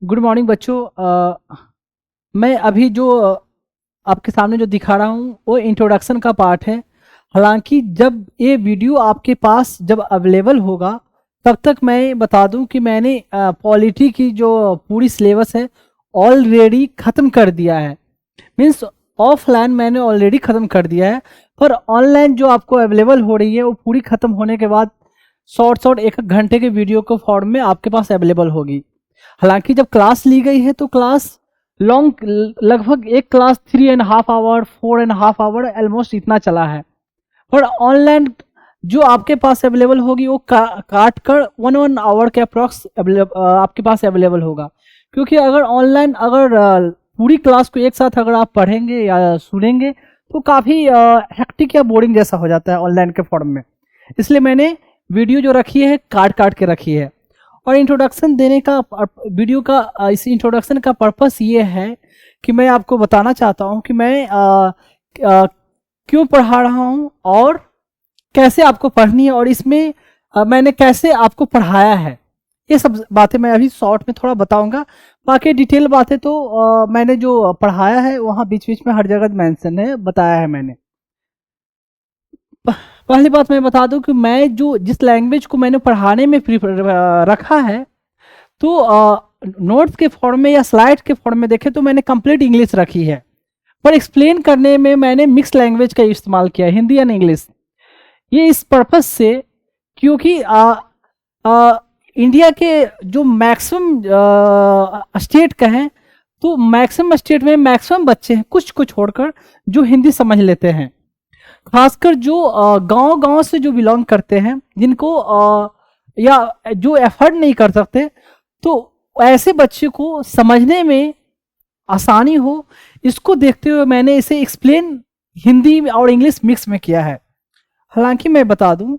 Good morning बच्चों। मैं अभी जो आपके सामने जो दिखा रहा हूँ वो इंट्रोडक्शन का पार्ट है। हालांकि जब ये वीडियो आपके पास जब अवेलेबल होगा तब तक मैं बता दूं कि मैंने पॉलिटी की जो पूरी सिलेबस है ऑलरेडी ख़त्म कर दिया है। मीन्स ऑफलाइन मैंने ऑलरेडी ख़त्म कर दिया है, पर ऑनलाइन जो आपको अवेलेबल हो रही है वो पूरी ख़त्म होने के बाद शॉर्ट एक घंटे के वीडियो को फॉर्म में आपके पास अवेलेबल होगी। हालांकि जब क्लास ली गई है तो क्लास लॉन्ग, लगभग एक क्लास 3.5 आवर 4.5 आवर ऑलमोस्ट इतना चला है। पर ऑनलाइन जो आपके पास अवेलेबल होगी वो काट कर 1 आवर के अप्रॉक्स आपके पास अवेलेबल होगा। क्योंकि अगर ऑनलाइन पूरी क्लास को एक साथ अगर आप पढ़ेंगे या सुनेंगे तो काफ़ी हेक्टिक या बोरिंग जैसा हो जाता है ऑनलाइन के फॉर्म में। इसलिए मैंने वीडियो जो रखी है काट काट के रखी है। और इंट्रोडक्शन देने का वीडियो का इस इंट्रोडक्शन का पर्पस ये है कि मैं आपको बताना चाहता हूँ कि मैं क्यों पढ़ा रहा हूँ और कैसे आपको पढ़नी है, और इसमें मैंने कैसे आपको पढ़ाया है। ये सब बातें मैं अभी शॉर्ट में थोड़ा बताऊंगा। बाकी डिटेल बातें तो मैंने जो पढ़ाया है वहाँ बीच बीच में हर जगह मेंशन है, बताया है मैंने। पहली बात मैं बता दूं कि मैं जिस लैंग्वेज को मैंने पढ़ाने में रखा है तो नोट्स के फॉर्म में या स्लाइड के फॉर्म में देखें तो मैंने कंप्लीट इंग्लिश रखी है, पर एक्सप्लेन करने में मैंने मिक्स लैंग्वेज का इस्तेमाल किया है, हिंदी एंड इंग्लिश। ये इस पर्पस से क्योंकि इंडिया के जो मैक्सिमम स्टेट का है तो मैक्सिमम स्टेट में मैक्सिमम बच्चे हैं, कुछ को छोड़कर, जो हिंदी समझ लेते हैं। खासकर जो गांव से जो बिलोंग करते हैं, जिनको या जो एफर्ट नहीं कर सकते, तो ऐसे बच्चे को समझने में आसानी हो, इसको देखते हुए मैंने इसे एक्सप्लेन हिंदी और इंग्लिश मिक्स में किया है। हालांकि मैं बता दूं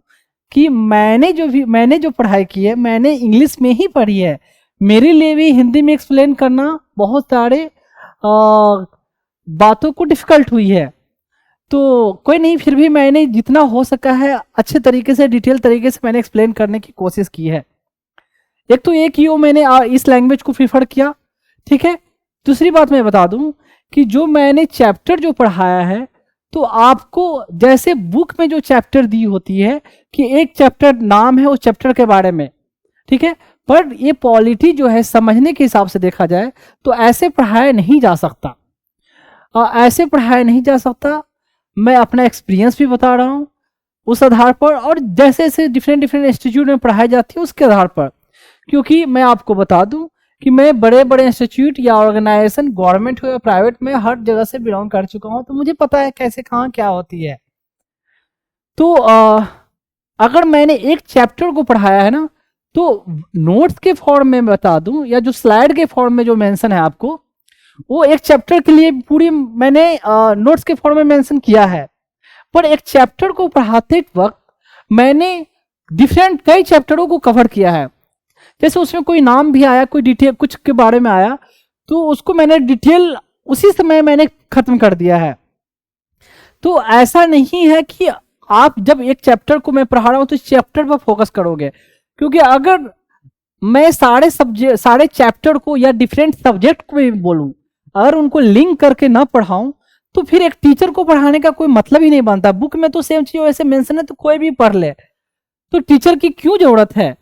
कि मैंने जो पढ़ाई की है मैंने इंग्लिश में ही पढ़ी है। मेरे लिए भी हिंदी में एक्सप्लेन करना बहुत सारे बातों को डिफिकल्ट हुई है। तो कोई नहीं, फिर भी मैंने जितना हो सका है अच्छे तरीके से, डिटेल तरीके से मैंने एक्सप्लेन करने की कोशिश की है। एक तो ये कि मैंने इस लैंग्वेज को प्रीफर किया, ठीक है। दूसरी बात मैं बता दूं कि जो मैंने चैप्टर जो पढ़ाया है तो आपको जैसे बुक में जो चैप्टर दी होती है कि एक चैप्टर नाम है उस चैप्टर के बारे में, ठीक है, पर ये पॉलिटी जो है समझने के हिसाब से देखा जाए तो ऐसे पढ़ाया नहीं जा सकता, ऐसे पढ़ाया नहीं जा सकता। मैं अपना एक्सपीरियंस भी बता रहा हूँ उस आधार पर, और जैसे जैसे डिफरेंट इंस्टीट्यूट में पढ़ाई जाती है उसके आधार पर। क्योंकि मैं आपको बता दूं कि मैं बड़े बड़े इंस्टीट्यूट या ऑर्गेनाइजेशन, गवर्नमेंट हो या प्राइवेट में, हर जगह से बिलोंग कर चुका हूं, तो मुझे पता है कैसे कहाँ क्या होती है। तो अगर मैंने एक चैप्टर को पढ़ाया है ना, तो नोट्स के फॉर्म में बता दूं या जो स्लाइड के फॉर्म में जो मेंशन है आपको, वो एक चैप्टर के लिए पूरी मैंने नोट्स के फॉर्म में मेंशन किया है। पर एक चैप्टर को पढ़ाते वक्त मैंने डिफरेंट कई चैप्टरों को कवर किया है। जैसे उसमें कोई नाम भी आया, कोई डिटेल कुछ के बारे में आया, तो उसको मैंने डिटेल उसी समय मैंने खत्म कर दिया है। तो ऐसा नहीं है कि आप जब एक चैप्टर को मैं पढ़ा रहा हूं तो चैप्टर पर फोकस करोगे, क्योंकि अगर मैं सारे चैप्टर को या डिफरेंट सब्जेक्ट को भी बोलूं, अगर उनको लिंक करके ना पढ़ाऊं तो फिर एक टीचर को पढ़ाने का कोई मतलब ही नहीं बनता। बुक में तो सेम चीज वैसे मेंशन है तो कोई भी पढ़ ले, तो टीचर की क्यों जरूरत है?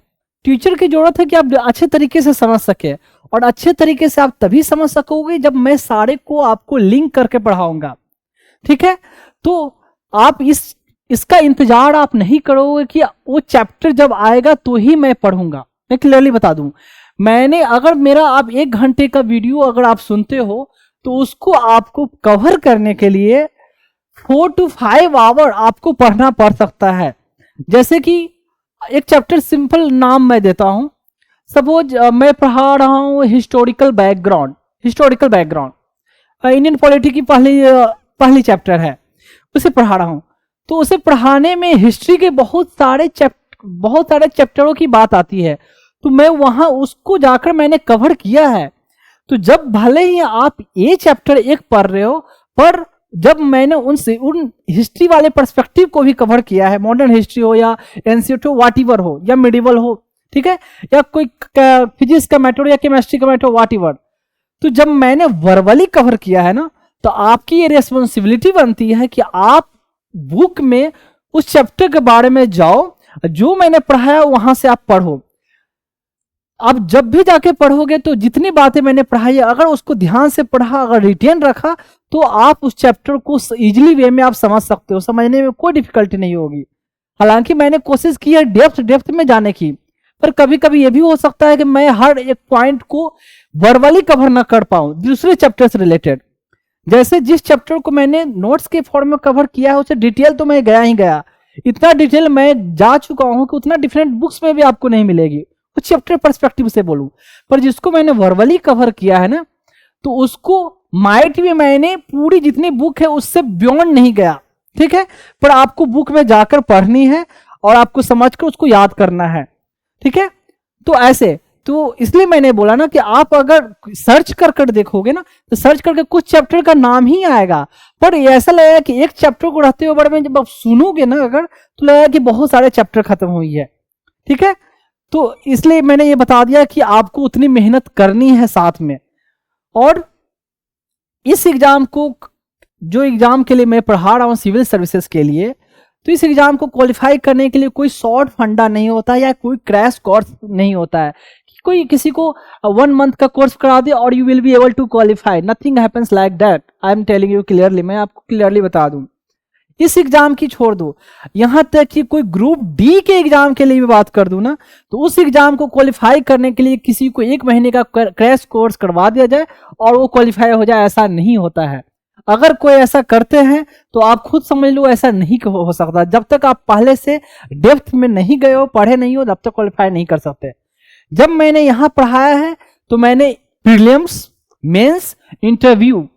टीचर की जरूरत है कि आप अच्छे तरीके से समझ सके, और अच्छे तरीके से आप तभी समझ सकोगे जब मैं सारे को आपको लिंक करके पढ़ाऊंगा, ठीक है। तो आप इसका इंतजार आप नहीं करोगे कि वो चैप्टर जब आएगा तो ही मैं पढ़ूंगा। मैं क्लियरली बता दूं, मैंने अगर मेरा आप 1 घंटे का वीडियो अगर आप सुनते हो तो उसको आपको कवर करने के लिए 4 to 5 आवर आपको पढ़ना पड़ सकता है। जैसे कि एक चैप्टर सिंपल नाम मैं देता हूं, सपोज मैं पढ़ा रहा हूं हिस्टोरिकल बैकग्राउंड इंडियन पॉलिटी की पहली चैप्टर है, उसे पढ़ा रहा हूं। तो उसे पढ़ाने में हिस्ट्री के बहुत सारे चैप्टरों की बात आती है, तो मैं वहां उसको जाकर मैंने कवर किया है। तो जब भले ही आप ये चैप्टर एक पढ़ रहे हो, पर जब मैंने उन हिस्ट्री वाले पर्सपेक्टिव को भी कवर किया है, मॉडर्न हिस्ट्री हो या एंशिएंट हो, व्हाटएवर हो या मिडिवल हो, ठीक है, या कोई फिजिक्स का मैटर या केमिस्ट्री का मैटर, व्हाट एवर। तो जब मैंने वर्बली कवर किया है ना, तो आपकी ये रिस्पॉन्सिबिलिटी बनती है कि आप बुक में उस चैप्टर के बारे में जाओ, जो मैंने पढ़ाया वहां से आप पढ़ो। आप जब भी जाके पढ़ोगे तो जितनी बातें मैंने पढ़ाई है, अगर उसको ध्यान से पढ़ा, अगर रिटेन रखा, तो आप उस चैप्टर को इजीली वे में आप समझ सकते हो, समझने में कोई डिफिकल्टी नहीं होगी। हालांकि मैंने कोशिश की है डेप्थ में जाने की, पर कभी कभी यह भी हो सकता है कि मैं हर एक पॉइंट को वर्बली कवर ना कर पाऊं दूसरे चैप्टर से रिलेटेड। जैसे जिस चैप्टर को मैंने नोट्स के फॉर्म में कवर किया है, उसे डिटेल तो मैं गया ही गया, इतना डिटेल मैं जा चुका हूं कि उतना डिफरेंट बुक्स में भी आपको नहीं मिलेगी, उस चैप्टर पर्सपेक्टिव से बोलूं। पर जिसको मैंने वर्बली कवर किया है ना, तो उसको माइट भी मैंने पूरी जितनी बुक है उससे बियॉन्ड नहीं गया, ठीक है, पर आपको बुक में जाकर पढ़नी है और आपको समझकर उसको याद करना है, ठीक है। तो ऐसे, तो इसलिए मैंने बोला ना कि आप अगर सर्च कर देखोगे ना, तो सर्च करके कुछ चैप्टर का नाम ही आएगा, पर ऐसा लगेगा कि एक चैप्टर को रहते हुए बड़े में जब आप सुनोगे ना अगर, तो लगेगा कि बहुत सारे चैप्टर खत्म हुई है, ठीक है। तो इसलिए मैंने ये बता दिया कि आपको उतनी मेहनत करनी है साथ में। और इस एग्जाम को, जो एग्जाम के लिए मैं पढ़ा रहा हूं सिविल सर्विसेज के लिए, तो इस एग्जाम को क्वालिफाई करने के लिए कोई शॉर्ट फंडा नहीं होता या कोई क्रैश कोर्स नहीं होता है कि कोई किसी को 1 मंथ का कोर्स करा दे और you will be able to qualify. Nothing happens like that, I am telling you clearly, मैं आपको क्लियरली बता दूं। इस एग्जाम की छोड़ दो, यहां तक कि कोई ग्रुप डी के एग्जाम के लिए भी बात कर दूं ना, तो उस एग्जाम को क्वालिफाई करने के लिए किसी को 1 महीने का क्रैश कोर्स करवा दिया जाए और वो क्वालिफाई हो जाए, ऐसा नहीं होता है। अगर कोई ऐसा करते हैं तो आप खुद समझ लो ऐसा नहीं हो सकता। जब तक आप पहले से डेप्थ में नहीं गए हो, पढ़े नहीं हो, तब तक क्वालिफाई नहीं कर सकते। जब मैंने यहां पढ़ाया है तो मैंने प्रीलिम्स, मेंस, इंटरव्यू,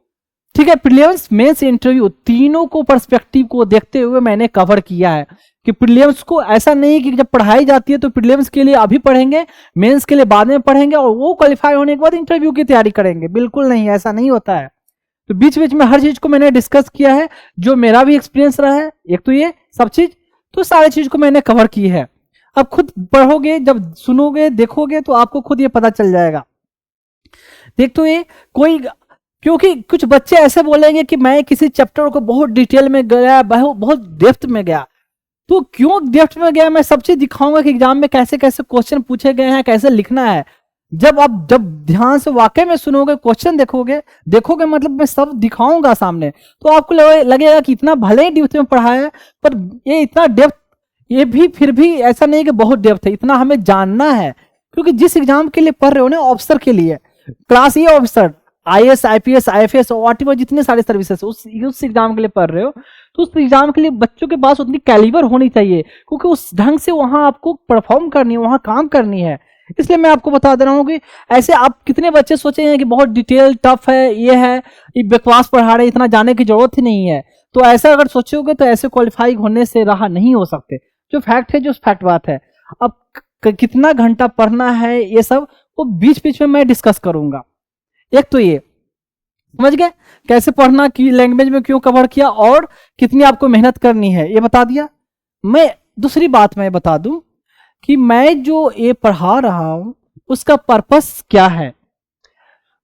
ठीक है, प्रीलिम्स, मेंस, इंटरव्यू तीनों को पर्सपेक्टिव को देखते हुए मैंने कवर किया है कि प्रीलिम्स को ऐसा नहीं कि जब पढ़ाई जाती है तो प्रीलिम्स के लिए अभी पढ़ेंगे, मेंस के लिए बाद में पढ़ेंगे और वो क्वालिफाई होने के बाद इंटरव्यू की तैयारी करेंगे। बिल्कुल नहीं, ऐसा नहीं होता है। तो बीच बीच में हर चीज को मैंने डिस्कस किया है, जो मेरा भी एक्सपीरियंस रहा है, एक तो ये सब चीज, तो सारी चीज को मैंने कवर की है। अब खुद पढ़ोगे, जब सुनोगे, देखोगे, तो आपको खुद ये पता चल जाएगा। देख, तो ये कोई, क्योंकि कुछ बच्चे ऐसे बोलेंगे कि मैं किसी चैप्टर को बहुत डिटेल में गया, बहुत डेप्थ में गया, तो क्यों डेप्थ में गया, मैं सब चीज दिखाऊंगा कि एग्जाम में कैसे कैसे क्वेश्चन पूछे गए हैं, कैसे लिखना है। जब ध्यान से वाकई में सुनोगे, क्वेश्चन देखोगे मतलब मैं सब दिखाऊंगा सामने, तो आपको लगेगा कि इतना भले ही डेप्थ में पढ़ाया है, पर ये इतना डेप्थ, ये भी फिर भी ऐसा नहीं कि बहुत डेप्थ है, इतना हमें जानना है। क्योंकि जिस एग्जाम के लिए पढ़ रहे हो ना, ऑफिसर के लिए, क्लास ए ऑफिसर, IAS, IPS, IFS और व्हाटएवर जितने सारे सर्विसेज उस एग्जाम के लिए पढ़ रहे हो, तो उस एग्जाम के लिए बच्चों के पास उतनी कैलिबर होनी चाहिए, क्योंकि उस ढंग से वहां आपको परफॉर्म करनी है, वहां काम करनी है। इसलिए मैं आपको बता दे रहा हूँ कि ऐसे आप कितने बच्चे सोचे हैं कि बहुत डिटेल टफ है, ये है, ये बकवास पढ़ा रहे, इतना जाने की जरूरत ही नहीं है। तो ऐसा अगर सोचोगे तो ऐसे क्वालिफाई होने से रहा नहीं हो सकते। जो फैक्ट है, जो फैक्ट बात है। अब कितना घंटा पढ़ना है, ये सब वो बीच बीच में मैं डिस्कस करूंगा। एक तो ये समझ गए कैसे पढ़ना, की लैंग्वेज में क्यों कवर किया और कितनी आपको मेहनत करनी है, ये बता दिया। मैं दूसरी बात मैं बता दूं कि मैं जो ये पढ़ा रहा हूं उसका पर्पस क्या है।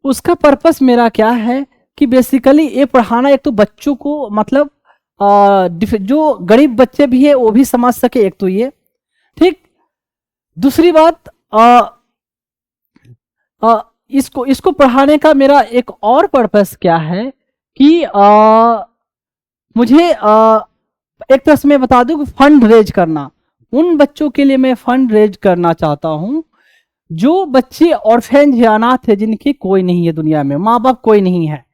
उसका पर्पस मेरा क्या है कि बेसिकली ये पढ़ाना, एक तो बच्चों को मतलब जो गरीब बच्चे भी है वो भी समझ सके, एक तो ये, ठीक। दूसरी बात, इसको पढ़ाने का मेरा एक और पर्पस क्या है कि मुझे एक तरह से मैं बता दूं कि फंड रेज करना। उन बच्चों के लिए मैं फंड रेज करना चाहता हूं जो बच्चे ऑर्फेन या अनाथ है, जिनकी कोई नहीं है दुनिया में, माँ बाप कोई नहीं है,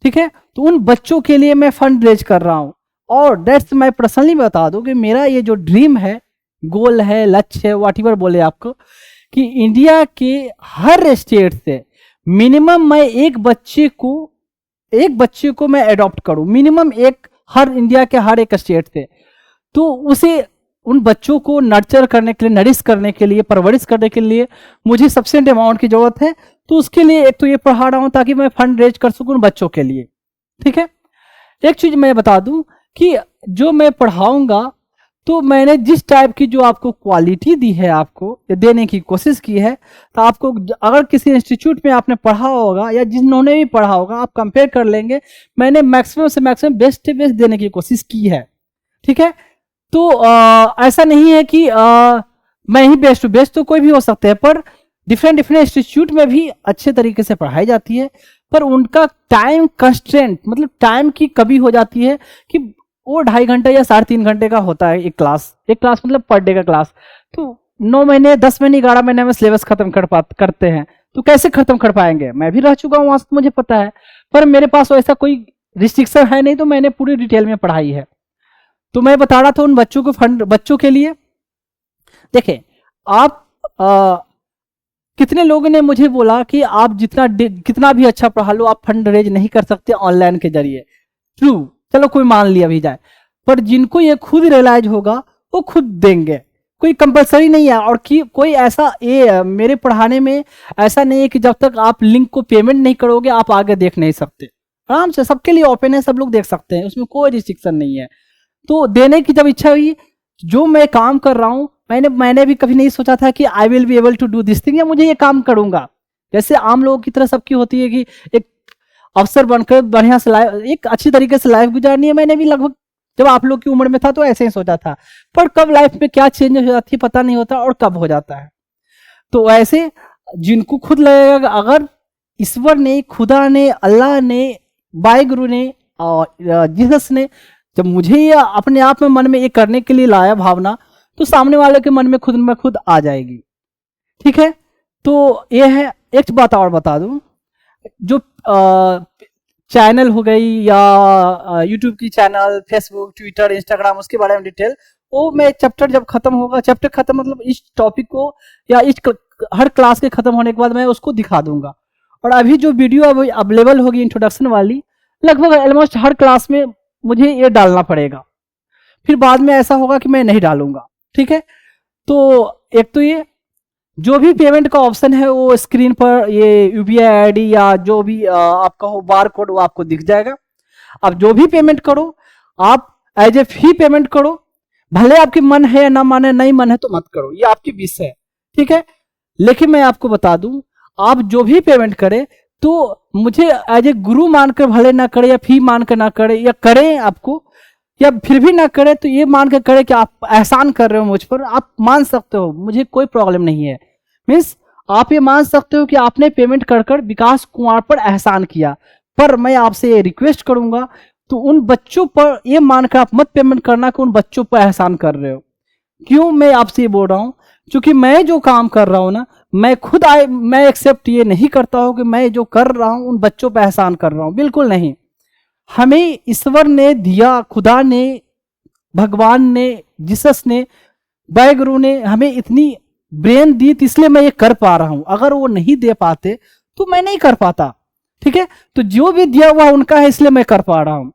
ठीक है। तो उन बच्चों के लिए मैं फंड रेज कर रहा हूं। और दैट्स मैं पर्सनली बता दूं कि मेरा ये जो ड्रीम है, गोल है, लक्ष्य है, व्हाटएवर बोले आपको, कि इंडिया के हर स्टेट से मिनिमम मैं एक बच्चे को मैं अडॉप्ट करूं, मिनिमम एक, हर इंडिया के हर एक स्टेट से। तो उसे, उन बच्चों को नर्चर करने के लिए, नरिश करने के लिए, परवरिश करने के लिए मुझे सफिशिएंट अमाउंट की जरूरत है। तो उसके लिए एक तो ये पढ़ा रहा हूं ताकि मैं फंड रेज कर सकूं बच्चों के लिए, ठीक है। एक चीज मैं बता दूं कि जो मैं पढ़ाऊंगा तो मैंने जिस टाइप की जो आपको क्वालिटी दी है, आपको देने की कोशिश की है, तो आपको अगर किसी इंस्टीट्यूट में आपने पढ़ा होगा या जिन्होंने भी पढ़ा होगा, आप कंपेयर कर लेंगे, मैंने मैक्सिमम से मैक्सिमम बेस्ट से बेस्ट देने की कोशिश की है। ठीक है, तो ऐसा नहीं है कि मैं ही बेस्ट हूँ, बेस्ट तो कोई भी हो सकते हैं, पर डिफरेंट डिफरेंट इंस्टीट्यूट में भी अच्छे तरीके से पढ़ाई जाती है, पर उनका टाइम कंस्ट्रेंट, मतलब टाइम की कमी हो जाती है कि वो 2.5 घंटे या 3.5 घंटे का होता है एक क्लास मतलब पर डे का क्लास। तो 9 महीने 10 महीने 11 महीने में सिलेबस खत्म करते हैं, तो कैसे खत्म कर पाएंगे? मैं भी रह चुका हूँ वहां से, मुझे पता है, पर मेरे पास ऐसा कोई रिस्ट्रिक्शन है नहीं, तो मैंने पूरी डिटेल में पढ़ाई है। तो मैं बता रहा था उन बच्चों को, बच्चों के लिए देखें, आप कितने लोगों ने मुझे बोला कि आप कितना भी अच्छा पढ़ा लो, आप फंड रेज नहीं कर सकते ऑनलाइन के जरिए। ट्रू, चलो कोई मान लिया भी जाए, पर जिनको ये खुद रियलाइज होगा वो खुद देंगे, कोई कंपलसरी नहीं है। और कोई ऐसा मेरे पढ़ाने में ऐसा नहीं है कि जब तक आप लिंक को पेमेंट नहीं करोगे आप आगे देख नहीं सकते। आराम से सबके लिए ओपन है, सब लोग देख सकते हैं, उसमें कोई रिस्ट्रिक्शन नहीं है। तो देने की जब इच्छा हुई, जो मैं काम कर रहा हूं, मैंने भी कभी नहीं सोचा था कि I will be able to do this thing, या मुझे ये काम करूंगा। जैसे आम लोगों की तरह सबकी होती है कि एक अफसर बनकर बढ़िया से एक अच्छी तरीके से लाइफ गुजारनी है। मैंने भी लगभग जब आप लोग की उम्र में था तो ऐसे ही सोचा था, पर कब लाइफ में क्या चेंज हो जाती है पता नहीं होता, और कब हो जाता है। तो ऐसे जिनको खुद लगेगा, अगर ईश्वर ने, खुदा ने, अल्लाह ने, वाहिगुरु ने और जीसस ने जब मुझे ये अपने आप में मन में ये करने के लिए लाया भावना, तो सामने वाले के मन में खुद आ जाएगी। ठीक है, तो ये है। एक बात और बता दूं, जो चैनल हो गई या यूट्यूब की चैनल, फेसबुक, ट्विटर, इंस्टाग्राम, उसके बारे में डिटेल, वो मैं चैप्टर जब खत्म होगा, चैप्टर खत्म मतलब इस टॉपिक को या इस हर क्लास के खत्म होने के बाद मैं उसको दिखा दूंगा। और अभी जो वीडियो अभी अवेलेबल होगी इंट्रोडक्शन वाली, लगभग ऑलमोस्ट हर क्लास में मुझे ये डालना पड़ेगा, फिर बाद में ऐसा होगा कि मैं नहीं डालूंगा। ठीक है, तो एक तो ये जो भी पेमेंट का ऑप्शन है वो स्क्रीन पर ये यूपीआई आईडी या जो भी आपका हो बार कोड, वो आपको दिख जाएगा। अब जो भी पेमेंट करो, आप एज ए फी पेमेंट करो, भले आपकी मन है या ना माने, नहीं मन है तो मत करो, ये आपकी विश है। ठीक है, लेकिन मैं आपको बता दूं, आप जो भी पेमेंट करें तो मुझे एज ए गुरु मानकर भले ना करे, या फी मानकर ना करे, या करें आपको, या फिर भी ना करे तो ये मान कर करे कि आप एहसान कर रहे हो मुझ पर, आप मान सकते हो, मुझे कोई प्रॉब्लम नहीं है। मीन्स आप ये मान सकते हो कि आपने पेमेंट कर कर विकास कुमार पर एहसान किया, पर मैं आपसे ये रिक्वेस्ट करूंगा, तो उन बच्चों पर ये मानकर आप मत पेमेंट करना कि उन बच्चों पर एहसान कर रहे हो। क्यों मैं आपसे ये बोल रहा हूं? क्योंकि मैं जो काम कर रहा हूं ना, मैं एक्सेप्ट ये नहीं करता हूं कि मैं जो कर रहा हूं उन बच्चों पर एहसान कर रहा हूं, बिल्कुल नहीं। हमें ईश्वर ने दिया, खुदा ने, भगवान ने, जीसस ने, वाहिगुरु ने हमें इतनी ब्रेन दी, तो इसलिए मैं ये कर पा रहा हूं। अगर वो नहीं दे पाते तो मैं नहीं कर पाता। ठीक है, तो जो भी दिया हुआ उनका है, इसलिए मैं कर पा रहा हूं।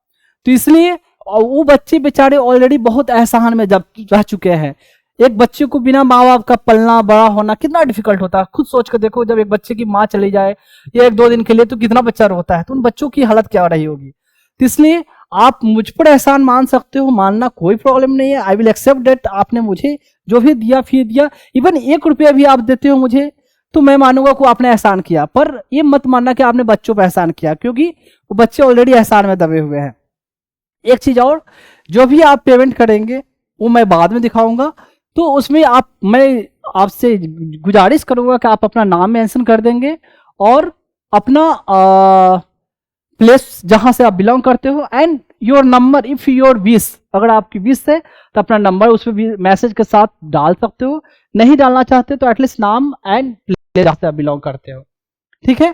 तो इसलिए वो बच्चे बेचारे ऑलरेडी बहुत एहसान में जब रह चुके हैं। एक बच्चे को बिना माँ बाप का पलना बड़ा होना कितना डिफिकल्ट होता है, खुद सोच कर देखो। जब एक बच्चे की माँ चली जाए या 1-2 दिन के लिए, तो कितना बच्चा रोता है, तो उन बच्चों की हालत क्या रही होगी। तो इसलिए आप मुझ पर एहसान मान सकते हो, मानना कोई प्रॉब्लम नहीं है। आई विल एक्सेप्ट दैट, आपने मुझे जो भी दिया, फी दिया, इवन 1 रुपया भी आप देते हो मुझे, तो मैं मानूंगा कि आपने एहसान किया। पर ये मत मानना कि आपने बच्चों पर एहसान किया, क्योंकि वो बच्चे ऑलरेडी एहसान में दबे हुए हैं। एक चीज और, जो भी आप पेमेंट करेंगे वो मैं बाद में दिखाऊंगा, तो उसमें मैं आपसे गुजारिश करूंगा कि आप अपना नाम मेंशन कर देंगे और अपना प्लेस जहां से आप बिलोंग करते हो, and your number if your wish, अगर आपकी विश है तो अपना नंबर उसमें मैसेज के साथ डाल सकते हो। नहीं डालना चाहते तो एटलीस्ट नाम एंड प्लेस जहां से आप बिलोंग करते हो। ठीक है,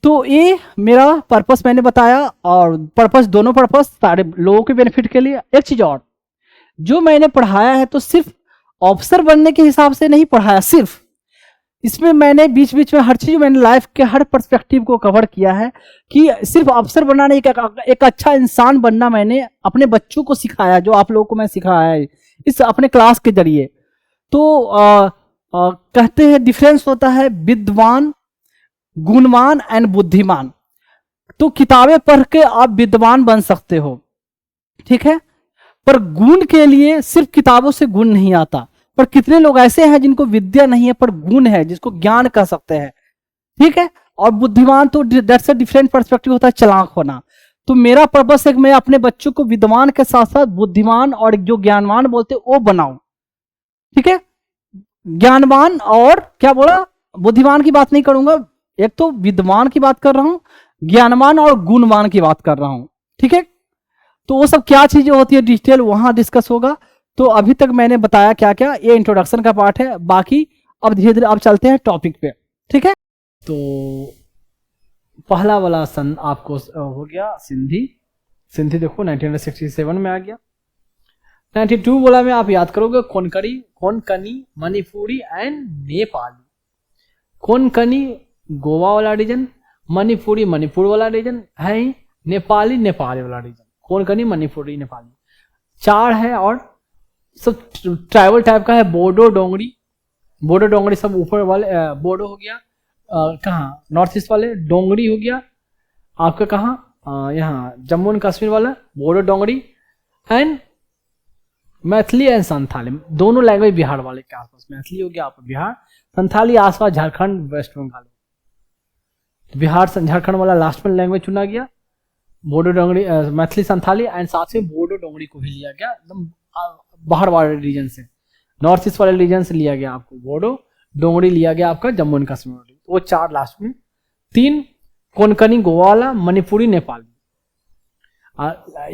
तो ये मेरा पर्पस मैंने बताया, और पर्पस, दोनों पर्पस सारे लोगों के बेनिफिट के लिए। एक चीज और, जो मैंने पढ़ाया है तो सिर्फ ऑफिसर बनने के हिसाब से नहीं पढ़ाया, सिर्फ इसमें मैंने बीच बीच में हर चीज, मैंने लाइफ के हर पर्सपेक्टिव को कवर किया है, कि सिर्फ अफसर बनना नहीं, एक अच्छा इंसान बनना मैंने अपने बच्चों को सिखाया, जो आप लोगों को मैं सिखाया है इस अपने क्लास के जरिए। तो कहते हैं डिफरेंस होता है विद्वान, गुणवान एंड बुद्धिमान। तो किताबें पढ़ के आप विद्वान बन सकते हो, ठीक है, पर गुण के लिए सिर्फ किताबों से गुण नहीं आता, पर कितने लोग ऐसे हैं जिनको विद्या नहीं है पर गुण है, जिसको ज्ञान कह सकते हैं, ठीक है। और बुद्धिमान तो दैट्स अ डिफरेंट पर्सपेक्टिव होता है, चालाक होना। तो मेरा पर्पस है कि मैं अपने बच्चों को विद्वान के साथ साथ बुद्धिमान और जो ज्ञानवान बोलते हैं वो बनाऊं, ठीक है। ज्ञानवान और क्या बोला, बुद्धिमान की बात नहीं करूंगा, एक तो विद्वान की बात कर रहा हूं, ज्ञानवान और गुणवान की बात कर रहा हूं, ठीक है। तो वो सब क्या चीजें होती है डिटेल वहां डिस्कस होगा। तो अभी तक मैंने बताया क्या क्या, ये इंट्रोडक्शन का पार्ट है, बाकी अब धीरे धीरे अब चलते हैं टॉपिक पे, ठीक है। तो पहला वाला सन आपको हो गया सिंधी। सिंधी देखो 1967 में आ गया। 92 बोला में आप याद करोगे कोंकणी, मणिपुरी एंड नेपाली। कोंकणी गोवा वाला रीजन, मणिपुरी मणिपुर वाला रीजन है ही, नेपाली नेपाल वाला रीजन, कोंकणी मणिपुरी नेपाली 4 है। और सब ट्राइबल टाइप का है, बोडो डोंगरी सब ऊपर वाले, बोडो हो गया कहाँ नॉर्थ ईस्ट वाले, डोंगरी हो गया आपका कहाँ यहाँ जम्मू एंड कश्मीर वाला बोडो डोंगरी, एंड मैथिली एंड संथाली, दोनों लैंग्वेज बिहार वाले के आसपास। मैथिली हो गया आपका बिहार, संथाली आसपास झारखंड वेस्ट बंगाल। बिहार झारखंड वाला लास्ट में लैंग्वेज चुना गया, बोडो डोंगरी मैथिली संथाली, एंड साथ में बोडो डोंगरी को भी लिया गया, एकदम बाहर वाले रीजन से, नॉर्थ ईस्ट वाले रीजन से लिया गया आपको। बोडो डोंगरी लिया गया आपका जम्मू एंड कश्मीर, वो 4 लास्ट में। 3 कोंकणी गोवा वाला, मणिपुरी नेपाली,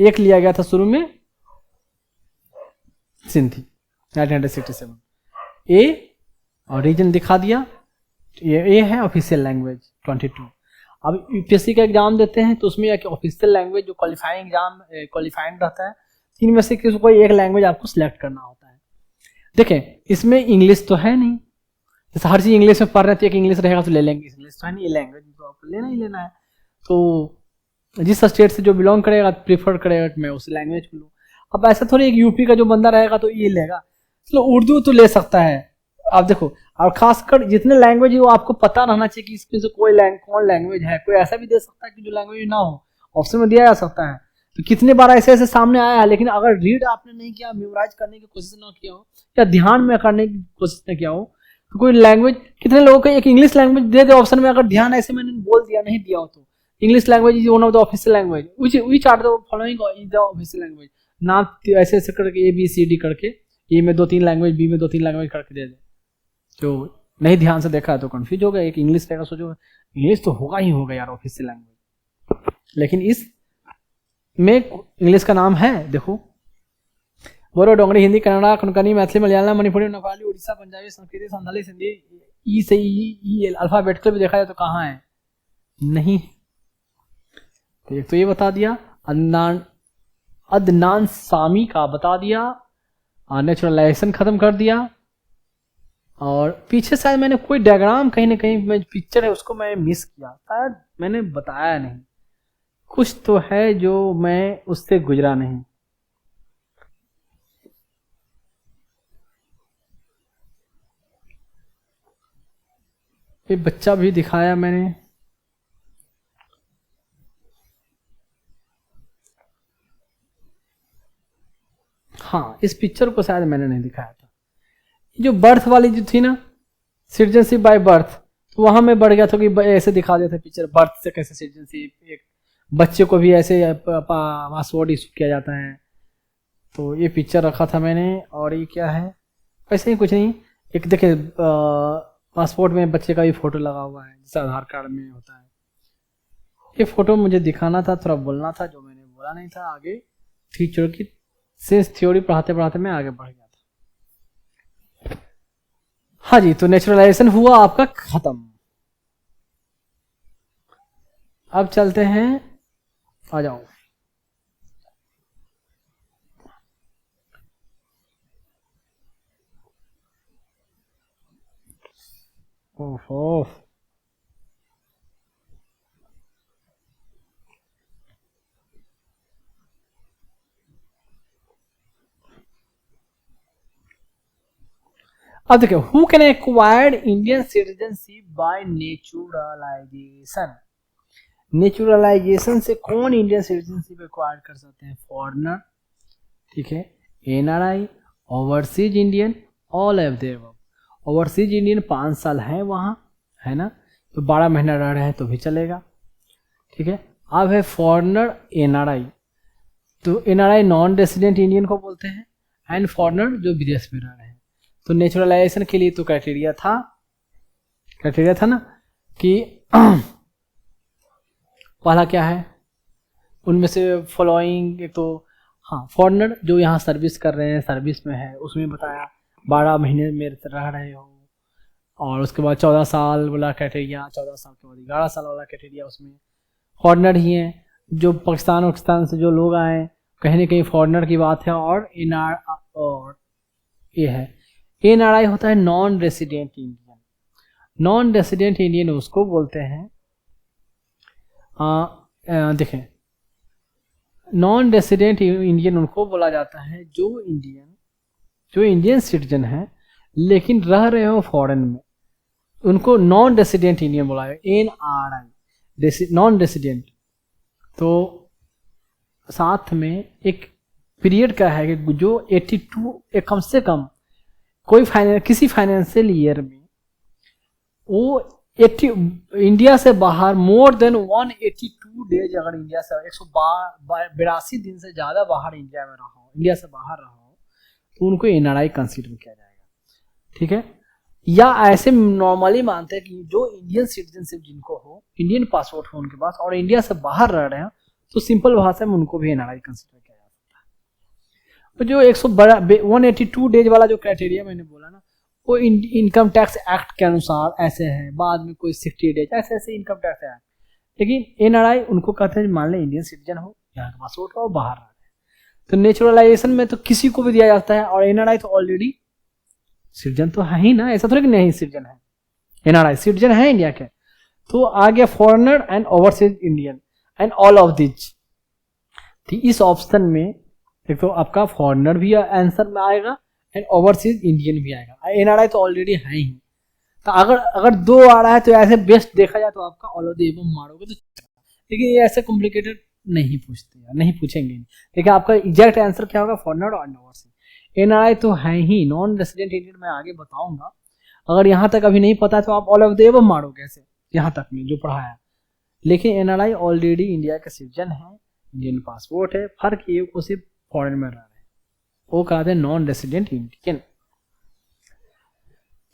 एक लिया गया था शुरू में सिंधी 1967। ए और रीजन दिखा दिया, ये है ऑफिशियल लैंग्वेज 22। अब यूपीएससी का एग्जाम देते हैं तो उसमें ऑफिशियल लैंग्वेज जो क्वालिफाइंग एग्जाम क्वालिफाइंग रहता है, 3 में से किसी कोई एक लैंग्वेज आपको सिलेक्ट करना होता है। देखें इसमें इंग्लिश तो है नहीं, जैसे हर चीज इंग्लिश में पढ़ रहे थे, एक इंग्लिश रहेगा तो ले लेंगे, इंग्लिश तो है नहीं, ये लैंग्वेज तो आपको लेना ही लेना है। तो जिस स्टेट से जो बिलोंग करेगा प्रीफर करेगा मैं उस लैंग्वेज को लूँ। अब ऐसा थोड़ी एक यूपी का जो बंदा रहेगा तो ये लेगा, चलो उर्दू तो ले सकता है। आप देखो, और खासकर जितने लैंग्वेज है वो आपको पता रहना चाहिए कि इसमें से कौन लैंग्वेज है। कोई ऐसा भी दे सकता है कि जो लैंग्वेज ना हो, ऑप्शन में दिया जा सकता है। तो कितने बार ऐसे ऐसे सामने आया है, लेकिन अगर रीड आपने नहीं किया, मेमोराइज करने की कोशिश ना किया हो, या ध्यान में करने की कोशिश न किया हो, तो कोई लैंग्वेज, कितने लोगों को एक इंग्लिश लैंग्वेज दे दे ऑप्शन में, अगर ध्यान ऐसे मैंने बोल दिया नहीं दिया हो तो English language is one of the official language which are the following is the official language. ना ऐसे ऐसे करके ABCD करके, ए में 2-3 लैंग्वेज, बी में 2-3 लैंग्वेज करके दे दे, जो नहीं ध्यान से देखा है तो कंफ्यूज हो गया। एक इंग्लिश रहेगा, सोचो इंग्लिश तो होगा ही होगा यार ऑफिशियल लैंग्वेज, लेकिन इस में इंग्लिश का नाम है, देखो बोरो डोंगरी हिंदी कन्नड़ा कोंकणी मैथिली मलयालम मणिपुरी नेपाली उड़ीसा पंजाबी संस्कृत संथाली सिंधी। ई से ई अल्फाबेटिकल भी देखा जाए तो कहाँ है, नहीं। तो एक तो ये बता दिया, अदनान सामी का बता दिया, नेचुरलाइजेशन खत्म कर दिया। और पीछे शायद मैंने कोई डायग्राम कहीं ना कहीं में पिक्चर है उसको मैं मिस किया, शायद मैंने बताया नहीं, कुछ तो है जो मैं उससे गुजरा नहीं। ये बच्चा भी दिखाया मैंने, हाँ इस पिक्चर को शायद मैंने नहीं दिखाया था। जो बर्थ वाली जो थी ना, सिटीजनशिप बाय बर्थ, तो वहां में बढ़ गया था कि ऐसे दिखा देते पिक्चर, बर्थ से कैसे सिटीजनशिप, एक बच्चे को भी ऐसे पासवर्ड इशू किया जाता है। तो ये पिक्चर रखा था मैंने। और ये क्या है, वैसे ही कुछ नहीं, एक देखे पासपोर्ट में बच्चे का भी फोटो लगा हुआ है जैसे आधार कार्ड में होता है। ये फोटो मुझे दिखाना था, थोड़ा बोलना था जो मैंने बोला नहीं था आगे, टीचर की सेंस थ्योरी पढ़ाते पढ़ाते मैं आगे बढ़ गया था। हाँ जी, तो नेचुरलाइजेशन हुआ आपका खत्म। अब चलते हैं, आ जाओ, ओहो अब देखिए, who can acquired Indian citizenship by naturalisation. Naturalisation से कौन इंडियन सिटीजनशिप एक्वायर कर सकते हैं, फॉरेनर, ठीक है। NRI, overseas Indian, all of the above. Overseas Indian 5 साल है वहाँ, है ना, तो 12 महीना रह रहे हैं तो भी चलेगा, ठीक है। अब है फॉरेनर NRI, तो NRI नॉन रेसिडेंट इंडियन को बोलते हैं, एंड फॉरेनर जो विदेश में रह रहे हैं। तो नेचुरलाइजेशन के लिए तो क्राइटेरिया था ना कि पहला क्या है उनमें से फॉलोइंग, एक तो हाँ फॉरेनर जो यहाँ सर्विस कर रहे हैं, सर्विस में है, उसमें बताया 12 महीने में रह रहे हो, और उसके बाद 14 साल वाला क्राइटेरिया, 14 साल के बाद 11 साल वाला क्राइटेरिया, उसमें फॉरेनर ही हैं। जो पाकिस्तान से जो लोग आए, कहीं ना कहीं फॉरेनर की बात है। और ये है NRI होता है non resident Indian. Non resident Indian उसको बोलते हैं, देखें, नॉन रेसिडेंट इंडियन उनको बोला जाता है जो इंडियन सिटीजन है लेकिन रह रहे हो फॉरेन में, उनको नॉन रेसिडेंट इंडियन बोला है, NRI, नॉन रेसिडेंट। तो साथ में एक पीरियड का है कि जो 82 कम से कम कोई किसी फाइनेंशियल ईयर में वो 80 इंडिया से बाहर मोर देन 182 डेज, अगर इंडिया से 182 दिन से ज़्यादा बाहर इंडिया से बाहर रहा हो तो उनको NRI कंसीडर किया जाएगा, ठीक है। या ऐसे नॉर्मली मानते हैं कि जो इंडियन सिटीजनशिप जिनको हो, इंडियन पासपोर्ट हो उनके पास, और इंडिया से बाहर रह रहे हैं, तो सिंपल भाषा में उनको भी NRI कंसीडर किया जा सकता है। तो जो 182 डेज वाला जो क्राइटेरिया मैंने बोला ना, वो इनकम टैक्स एक्ट के अनुसार ऐसे है, बाद में कोई 60 डेज ऐसे इनकम टैक्स एक्ट। लेकिन NRI उनको कहते हैं मान लें इंडियन सिटीजन हो, यहाँ का पासपोर्ट हो, बाहर रह रहे हैं, तो नेचुरलाइजेशन में तो किसी को भी दिया जाता है। और NRI तो ऑलरेडी सिटीजन तो है ही ना, ऐसा थोड़ा कि नहीं सिटीजन है, NRI सिटीजन है इंडिया के। तो आ गया foreigner and overseas Indian and all of this. तो इस ऑप्शन में एक तो आपका फॉरेनर भी आंसर में आएगा एंड ओवरसीज इंडियन भी आएगा। NRI तो ऑलरेडी है ही, तो अगर 2 आ रहा है तो ऐसे बेस्ट देखा जाए तो आपका ऑल ऑफ द एबव मारोगे तो, लेकिन ये ऐसे कॉम्प्लिकेटेड नहीं पूछेंगे। लेकिन आपका एग्जैक्ट आंसर क्या होगा, फॉरेनर और ओवरसीज। NRI तो है ही, नॉन रेसिडेंट इंडियन मैं आगे बताऊंगा। अगर यहाँ तक अभी नहीं पता है तो आप ऑल ऑफ द एबव मारोगे ऐसे, यहाँ तक में जो पढ़ाया। लेकिन NRI ऑलरेडी इंडिया के सिटीजन है, इंडियन पासपोर्ट है, फर्क ये वो सिर्फ फॉरेन में रह रहे हैं, वो कहते हैं नॉन रेसिडेंट इंडियन।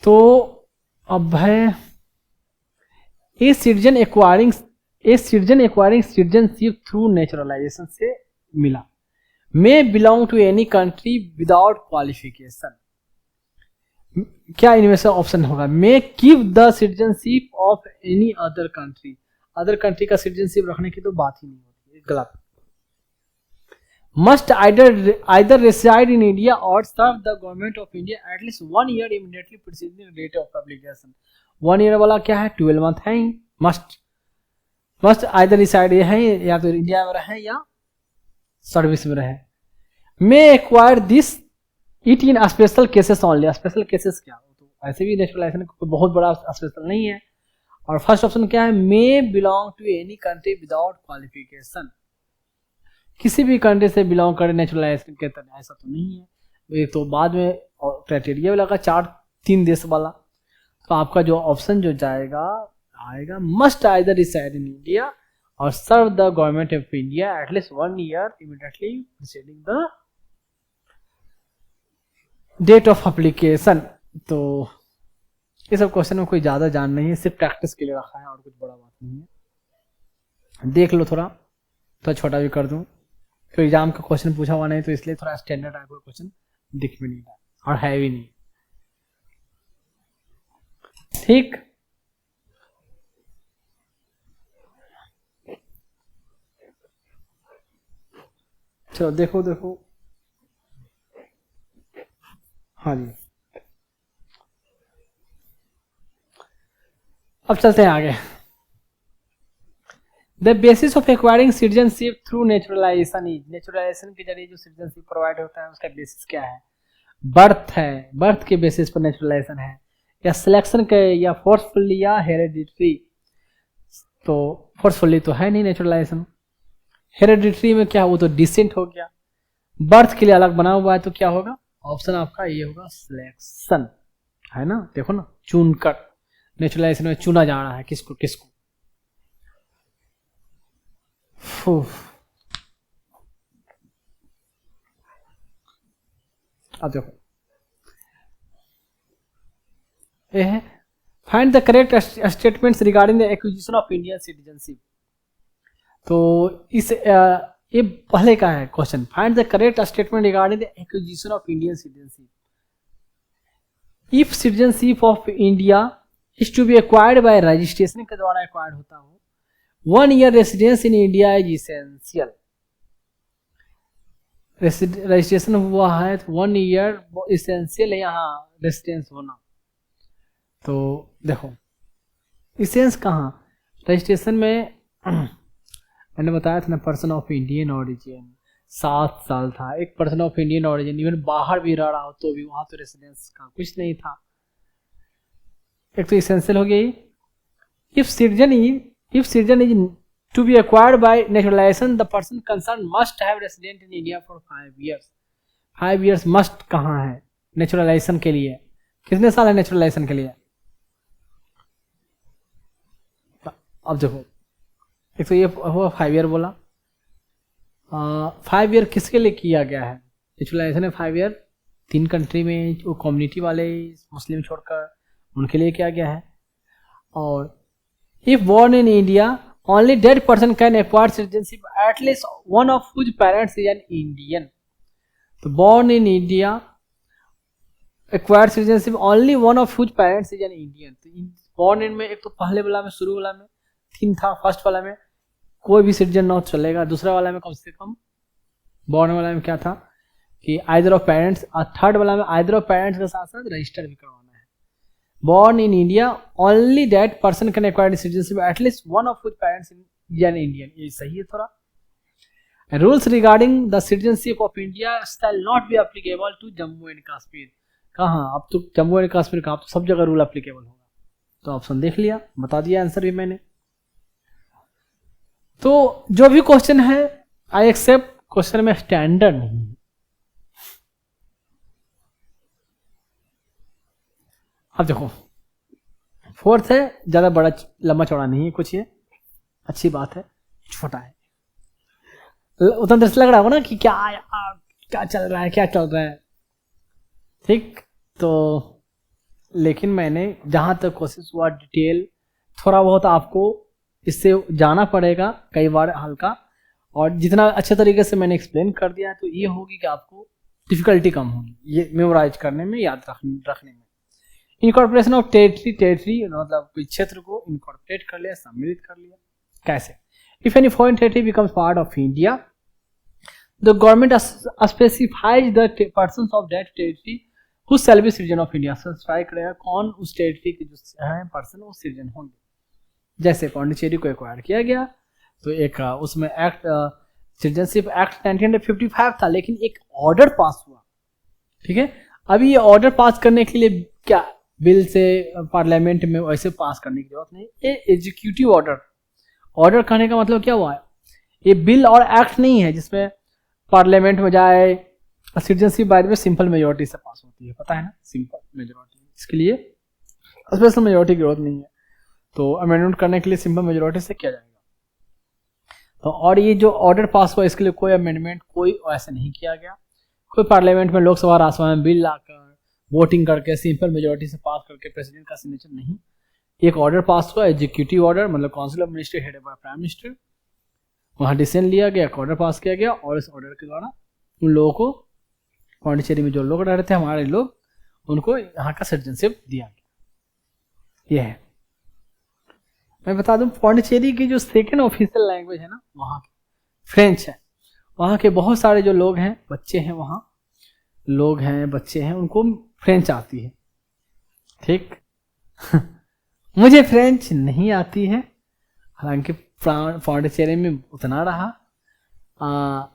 तो अब है a citizen acquiring citizenship through naturalisation से मिला, may belong to any country without qualification. क्या इनमें से ऑप्शन होगा, may keep the citizenship of any other country. Other country का सिटीजनशिप रखने की तो बात ही नहीं होती, गलत। Must either reside in India or serve the government of India at least 1 year immediately preceding the date of publication। 1 year वाला क्या है, 12 month है ही, मस्ट either reside है या तो इंडिया में रहे या सर्विस में रहे। May acquire this it in special cases only. Special cases क्या हो, तो ऐसे भी नेचुरलाइजेशन कोई बहुत बड़ा स्पेशल नहीं है। और फर्स्ट ऑप्शन क्या है, may belong to any country without qualification. किसी भी कंट्री से बिलोंग करे नेचुरलाइजेशन के तरह, ऐसा तो नहीं है। एक तो बाद में क्राइटेरिया लगा 3 देश वाला। तो आपका जो ऑप्शन जो आएगा must either reside in India और serve the government of India at least 1 year immediately preceding the date of application. तो ये सब क्वेश्चन में कोई ज्यादा जान नहीं है, सिर्फ प्रैक्टिस के लिए रखा है और कुछ बड़ा बात नहीं है। देख लो थोड़ा छोटा भी कर दूं, तो एग्जाम का क्वेश्चन पूछा हुआ नहीं, तो इसलिए थोड़ा स्टैंडर्ड टाइप का क्वेश्चन दिख भी नहीं रहा और है भी नहीं, ठीक। चलो देखो हाँ जी, अब चलते हैं आगे। The basis of acquiring citizenship through naturalisation is. Naturalisation के जरिए जो सिटीजनशिप प्रोवाइड होता है उसका बेसिस क्या है, बर्थ है, बर्थ के बेसिस पर नेचुरलाइजेशन है, या सिलेक्शन के, या फोर्सफुली, या हेरेडिटरी। तो फोर्सफुली तो है नहीं नेचुरलाइजेशन। हेरेडिटरी में क्या, वो तो डिसेंट हो गया। बर्थ के लिए अलग बना हुआ है, तो क्या होगा, ऑप्शन आपका ये होगा सिलेक्शन, है ना। देखो ना, चुनकर, नेचुरलाइजेशन में चुना जा रहा है किसको किसको। अब देखो ये है, find the correct statements regarding the acquisition of Indian citizenship. तो इस ये पहले का है question, find the correct statement regarding the acquisition of Indian citizenship. If citizenship of India is to be acquired by registration के द्वारा acquired होता हो, 1 year residence in India is essential. Registration हुआ है तो 1 year इसेंशियल है यहाँ residence होना। तो देखो इसेंस कहाँ, रजिस्ट्रेशन में मैंने बताया था ना, पर्सन ऑफ इंडियन ऑरिजिन 7 साल था, एक person of Indian origin even बाहर भी रह रहा हो तो भी वहां तो रेसिडेंस का कुछ नहीं था। एक तो इसेंशियल हो गई। If citizen is to be acquired by naturalisation, the person concern must have resident in India for 5 years। 5 years must कहाँ है नेचुरलाइजेशन के लिए, कितने साल है नेचुरलाइजेशन के लिए। अब देखो एक तो ये हुआ 5 year बोला, 5 year किसके लिए किया गया है नेचुरलाइजेशन है 5 year, 3 कंट्री में वो कम्युनिटी वाले मुस्लिम छोड़कर उनके लिए किया गया है। और if born in India only that person can acquire citizenship at least one of whose parents is an Indian. तो born in India acquire citizenship only one of whose parents is an Indian. तो born in में एक तो पहले वाला में शुरू वाला में 3 था, फर्स्ट वाला में कोई भी सिटीजन ना चलेगा, दूसरा वाला में कम से कम, बोर्न वाला में क्या था कि आइदर ऑफ पेरेंट्स, और थर्ड वाला में आइदर ऑफ पेरेंट्स के साथ साथ रजिस्टर भी करवाना है। Born in India only that person can acquire citizenship at least one of whose parents in an Indian. ये सही है थोड़ा। Rules regarding the citizenship of India shall not be applicable to Jammu and Kashmir. कहाँ, अब तो जम्मू एंड कश्मीर का अब तो सब जगह रूल एप्लीकेबल होगा। तो ऑप्शन देख लिया, बता दिया आंसर भी मैंने। तो जो भी क्वेश्चन है आई एक्सेप्ट, क्वेश्चन में स्टैंडर्ड नहीं है। अब देखो 4th है, ज्यादा बड़ा लंबा चौड़ा नहीं है कुछ, ये अच्छी बात है, छोटा है। उतना दृष्ट लग रहा होगा ना कि क्या चल रहा है क्या चल रहा है, ठीक। तो लेकिन मैंने जहां तक कोशिश हुआ डिटेल थोड़ा बहुत आपको इससे जाना पड़ेगा कई बार हल्का, और जितना अच्छे तरीके से मैंने एक्सप्लेन कर दिया तो ये होगी कि आपको डिफिकल्टी कम होगी ये मेमोराइज करने में, याद रखने में। इनकॉर्पोरेशन ऑफ टेरिटरी मतलब कोई क्षेत्र को इनकॉर्पोरेट कर लिया, सम्मिलित कर लिया। कैसे, if any foreign territory becomes part of India, the government specifies the persons of that territory who shall be citizen of India. Specify करेगा कौन उस टेरिटरी के जो है पर्सन वो सिटीजन होंगे। जैसे पौंडीचेरी को एक्वायर किया गया तो एक उसमें एक्ट सिटीजनशिप एक्ट 1955 था, लेकिन एक ऑर्डर पास हुआ, ठीक है। अभी ये ऑर्डर पास करने के लिए क्या बिल से पार्लियामेंट में वैसे पास करने की जरूरत नहीं, ये एग्जीक्यूटिव ऑर्डर करने का मतलब क्या हुआ है, ये बिल और एक्ट नहीं है जिसमें पार्लियामेंट में जाए। Citizenship by the way simple majority से पास होती है, पता है ना, सिंपल मेजोरिटी, इसके लिए स्पेशल मेजोरिटी की जरूरत नहीं है। तो अमेंडमेंट करने के लिए सिंपल मेजोरिटी से किया जाएगा। तो और ये जो ऑर्डर पास हुआ इसके लिए कोई अमेंडमेंट कोई ऐसा नहीं किया गया, कोई पार्लियामेंट में लोकसभा राज्यसभा में बिल लाकर वोटिंग करके सिंपल मेजोरिटी से पास करके प्रेसिडेंट का सिग्नेचर नहीं, एक ऑर्डर पास हुआ एग्जीक्यूटिव ऑर्डर, मतलब council of minister headed by prime minister, वहाँ डिसीजन लिया गया, एक ऑर्डर पास किया गया और इस ऑर्डर के द्वारा उन लोगों को पौंडीचेरी में जो लोग रह रहे थे हमारे लोग, उनको यहाँ का सिटीजनशिप दिया गया। यह है, मैं बता दूं पौंडीचेरी की जो सेकेंड ऑफिशियल लैंग्वेज है ना वहाँ की फ्रेंच है। वहाँ के बहुत सारे जो लोग हैं, बच्चे हैं, वहाँ लोग हैं, बच्चे हैं, उनको फ्रेंच आती है, ठीक। मुझे फ्रेंच नहीं आती है, हालांकि पौंडीचेरी में उतना रहा।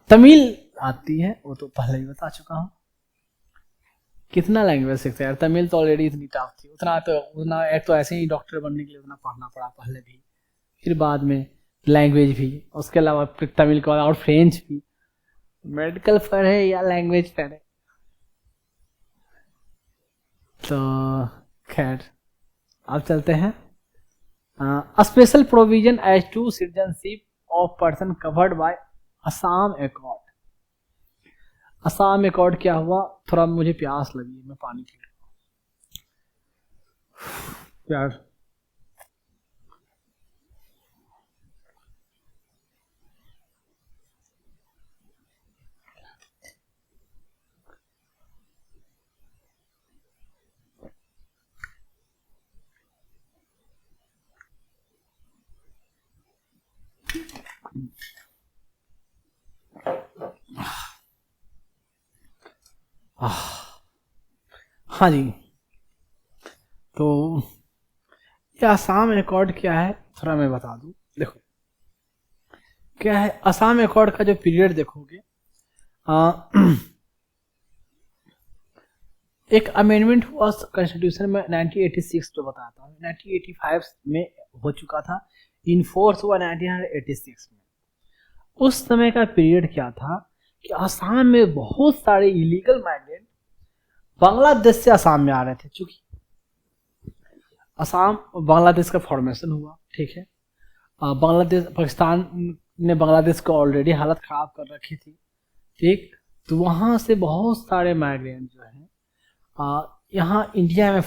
तमिल आती है, वो तो पहले ही बता चुका हूँ। कितना लैंग्वेज सीखते हैं यार, तमिल तो ऑलरेडी इतनी टफ थी, उतना एक तो ऐसे ही डॉक्टर बनने के लिए उतना पढ़ना पड़ा पहले भी, फिर बाद में लैंग्वेज भी, उसके अलावा तमिल के बाद और फ्रेंच भी, मेडिकल पढ़े या लैंग्वेज पढ़े, तो खैर अब चलते हैं। Special provision as to citizenship of person covered by Assam accord. Assam accord क्या हुआ, थोड़ा मुझे प्यास लगी, मैं पानी पी लूं। प्यास हाँ जी, तो ये असम अकॉर्ड क्या है थोड़ा मैं बता दूं। देखो क्या है असम अकॉर्ड का जो पीरियड देखोगे, एक अमेंडमेंट हुआ कॉन्स्टिट्यूशन में 1986 जो बताता हूँ, 1985 में हो चुका था, इन फोर्स हुआ 1986 में। उस समय का पीरियड क्या था कि असम में बहुत सारे इलीगल माइग्रेंट बांग्लादेश से असम में आ रहे थे। चूंकि असम बांग्लादेश का फॉर्मेशन हुआ, ठीक है, बांग्लादेश पाकिस्तान ने बांग्लादेश को ऑलरेडी हालत खराब कर रखी थी, ठीक, तो वहां से बहुत सारे माइग्रेंट जो है यहाँ इंडिया में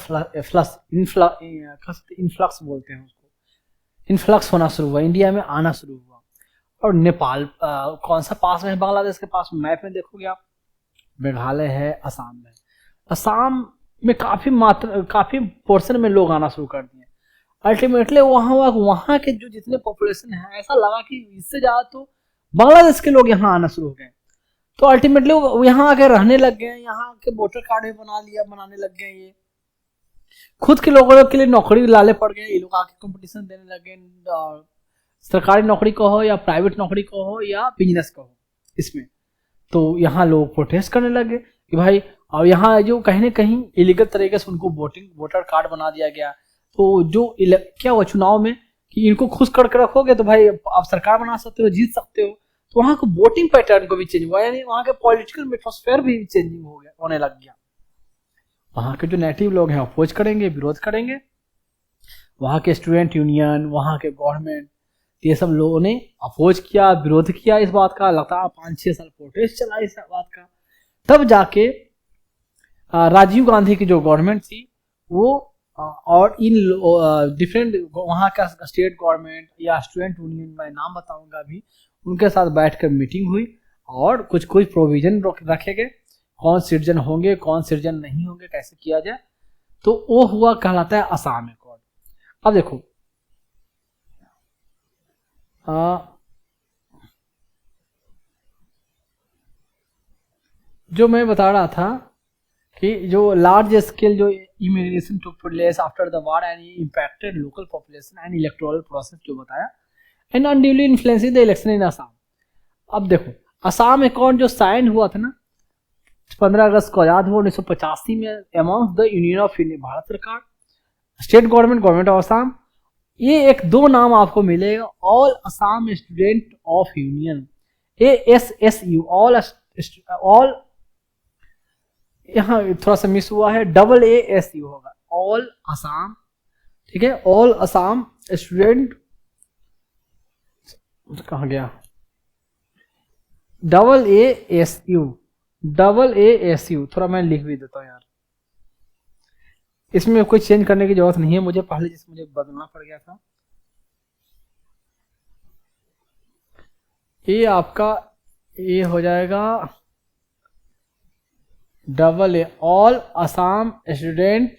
इन्फ्लक्स बोलते हैं उसको, इन्फ्लक्स होना शुरू हुआ, इंडिया में आना शुरू हुआ। और नेपाल कौन सा पास में है बांग्लादेश के पास, मैप में देखोगे आप, मेघालय है, असम में। असम में काफी पोर्शन में लोग आना शुरू कर दिए। अल्टीमेटली वहाँ के जो जितने पॉपुलेशन है, ऐसा लगा कि इससे ज्यादा तो बांग्लादेश के लोग यहाँ आना शुरू हो गए। तो अल्टीमेटली वो यहाँ आके रहने लग गए, यहाँ के वोटर कार्ड भी बनाने लग गए, ये खुद के लोगों के लिए नौकरी लाले पड़ गए, ये लोग आके कंपटीशन देने लग गए, सरकारी नौकरी को हो या प्राइवेट नौकरी को हो या बिजनेस को हो इसमें। तो यहाँ लोग प्रोटेस्ट करने लगे कि भाई, और यहाँ जो कहीं ना कहीं इलीगल तरीके से उनको वोटर कार्ड बना दिया गया। तो जो क्या हुआ चुनाव में कि इनको खुश करके रखोगे तो भाई आप सरकार बना सकते हो, जीत सकते हो। तो वहाँ का वोटिंग पैटर्न को भी चेंज हुआ, यानी वहाँ के पॉलिटिकल एटमॉस्फेयर भी चेंजिंग हो गया, होने लग गया। वहाँ के जो नेटिव लोग हैं अपोज करेंगे, विरोध करेंगे, वहाँ के स्टूडेंट यूनियन, वहाँ के गवर्नमेंट, ये सब लोगों ने अपोज किया, विरोध किया इस बात का, लगातार 5-6 साल प्रोटेस्ट चला इस बात का। तब जाके राजीव गांधी की जो गवर्नमेंट थी वो और इन डिफरेंट वहाँ का स्टेट गवर्नमेंट या स्टूडेंट यूनियन, मैं नाम बताऊंगा अभी, उनके साथ बैठकर मीटिंग हुई और कुछ प्रोविजन रखे गए, कौन सिटीजन होंगे, कौन सिटीजन नहीं होंगे, कैसे किया जाए। तो वो हुआ कहलाता है असम अकॉर्ड। अब देखो जो मैं बता रहा था कि जो लार्ज स्केल जो immigration took place after the war and impacted local population and electoral process जो बताया, and unduly influencing the election in Assam. अब देखो असम अकॉर्ड जो साइन हुआ था ना 15 अगस्त को आजाद हुआ 1985 में, among the union of India, Bharat सरकार, स्टेट गवर्नमेंट ऑफ असम, ये एक दो नाम आपको मिलेगा, all Assam student of union, ASSU, all यहाँ थोड़ा सा मिस हुआ है, AASU होगा, ऑल असम, ठीक है, ऑल असम स्टूडेंट, कहाँ गया, AASU, थोड़ा मैं लिख भी देता हूँ यार, इसमें कोई चेंज करने की जरूरत नहीं है मुझे, पहले जिसमें मुझे बदलना पड़ गया था। ये आपका ये हो जाएगा AA, all Assam student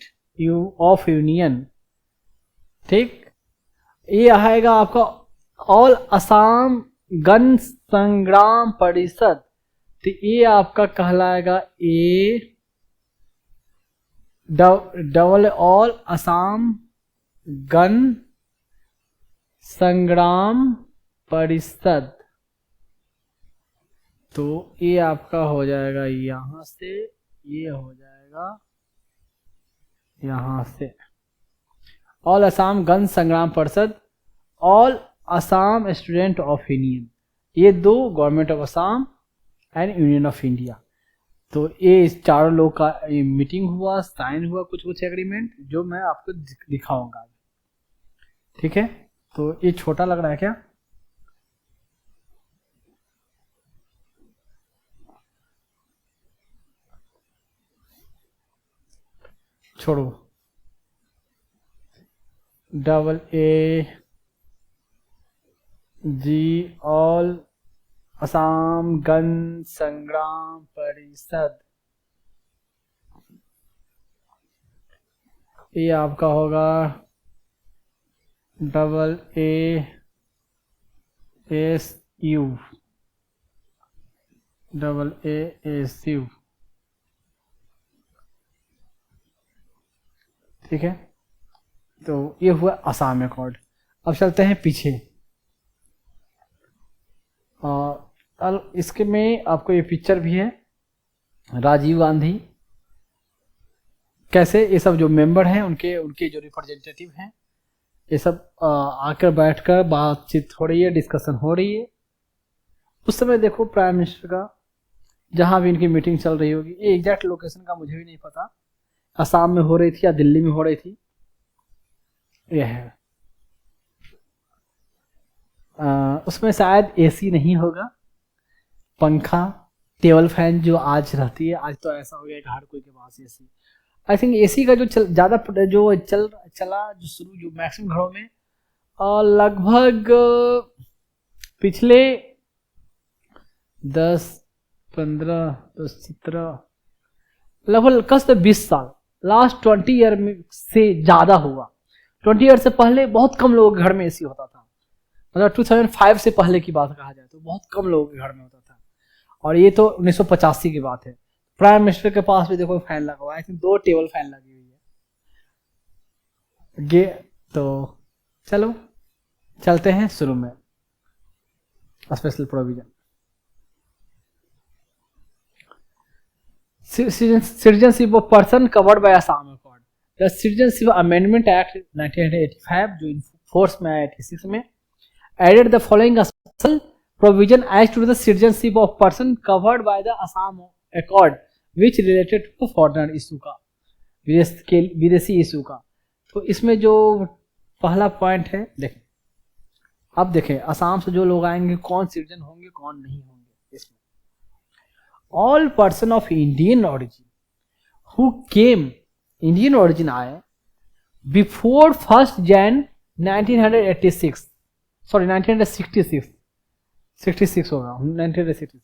of union, ठीक। ये आएगा आपका ऑल असम गण संग्राम परिषद, तो ये आपका कहलाएगा ऑल असम गण संग्राम परिषद। तो ये आपका हो जाएगा यहां से, ये हो जाएगा यहां से, ऑल असम गण संग्राम परिषद, all Assam student of union, ये दो government of Assam and union of India. तो ये इस चारों लोग का मीटिंग हुआ, साइन हुआ कुछ कुछ एग्रीमेंट, जो मैं आपको दिखाऊंगा। ठीक है, तो ये छोटा लग रहा है क्या? छोड़ो, AAG ऑल असम गण संग्राम परिषद, ये आपका होगा AASU, AASU। ठीक है, तो ये हुआ असम अकॉर्ड। अब चलते हैं पीछे। इसके में आपको ये पिक्चर भी है, राजीव गांधी कैसे, ये सब जो मेंबर हैं उनके उनके जो रिप्रेजेंटेटिव हैं, ये सब आकर बैठकर बातचीत हो रही है, डिस्कशन हो रही है। उस समय देखो प्राइम मिनिस्टर का, जहां भी इनकी मीटिंग चल रही होगी, ये एग्जैक्ट लोकेशन का मुझे भी नहीं पता, असम में हो रही थी या दिल्ली में हो रही थी, यह है। उसमें शायद एसी नहीं होगा, पंखा टेबल फैन जो आज रहती है, आज तो ऐसा हो गया हर कोई के पास एसी। आई थिंक एसी का जो ज़्यादा जो चला जो शुरू जो मैक्सिमम घरों में लगभग पिछले 10-15 17 लगभग कस 20 साल, लास्ट 20 ईयर में से ज़्यादा हुआ। 20 ईयर से पहले बहुत कम लोगों के घर में एसी होता था, मतलब 2005 से पहले की बात कहा जाए तो बहुत कम लोगों के घर में होता था, और ये तो 1985 की बात है। प्राइम मिनिस्टर के पास भी देखो फैन लगा हुआ है, 2 टेबल फैन लगी हुई है। तो चलो चलते हैं शुरू में, special provision. Citizenship of person covered by Assam accord. The citizenship amendment act 1985 जो इन फोर्स में आया 86 में, added the following special provision as to the citizenship of person covered by the Assam accord which related to foreigner issue का, विदेशी issue का। तो इसमें जो पहला पॉइंट है, देखें अब देखें असम से जो लोग आएंगे कौन सिटीजन होंगे कौन नहीं होंगे। इसमें all person of Indian origin who came, Indian origin आए बिफोर 1 Jan 1986, सॉरी 1966 होगा, 1966,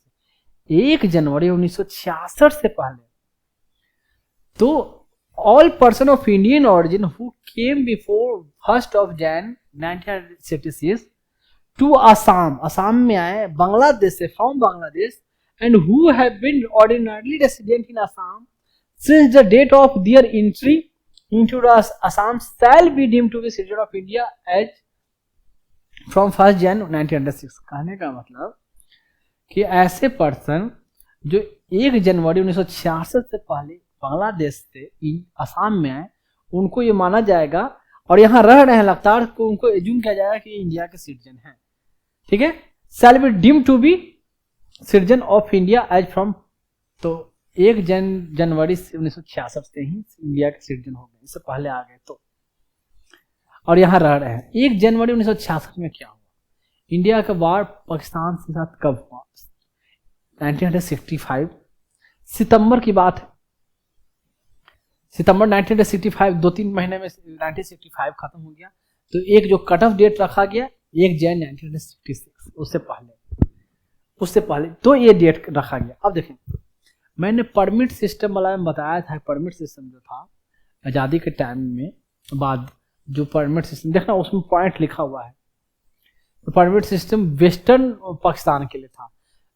1 जनवरी 1966 से पहले। तो ऑल person of Indian origin who केम बिफोर 1 Jan 1966 टू असम, असम में आए बांग्लादेश से, from Bangladesh, and who have been ordinarily resident in Assam since the date of their entry into the Assam shall be deemed to be citizen of India as from 1 Jan 1906। कहने का मतलब कि ऐसे पर्सन जो 1 जनवरी 1966 से पहले बांग्लादेश से असम में आए, उनको ये माना जाएगा और यहाँ रह रहे हैं लगातार, को उनको एज्यूम किया जाएगा कि इंडिया के सिटीजन हैं। ठीक है, shall be deemed to be citizen of India as from, तो 1 जनवरी 1966 से ही इंडिया के सिटीजन हो गए, इससे पहले आ गए तो, और यहाँ रह रहे हैं। 1 जनवरी 1966 में क्या हुआ, इंडिया का वार पाकिस्तान के साथ कब हुआ, 1965 सितंबर की बात है, सितंबर 1965, 2-3 महीने में 1965 खत्म हो गया। तो एक जो कट ऑफ डेट रखा गया 1 जन 1966, उससे पहले तो ये डेट रखा गया। अब देखें, मैंने परमिट सिस्टम वाला में बताया था, परमिट सिस्टम जो था आज़ादी के टाइम में बाद जो परमिट सिस्टम, देखना उसमें पॉइंट लिखा हुआ है। तो परमिट सिस्टम वेस्टर्न पाकिस्तान के लिए था,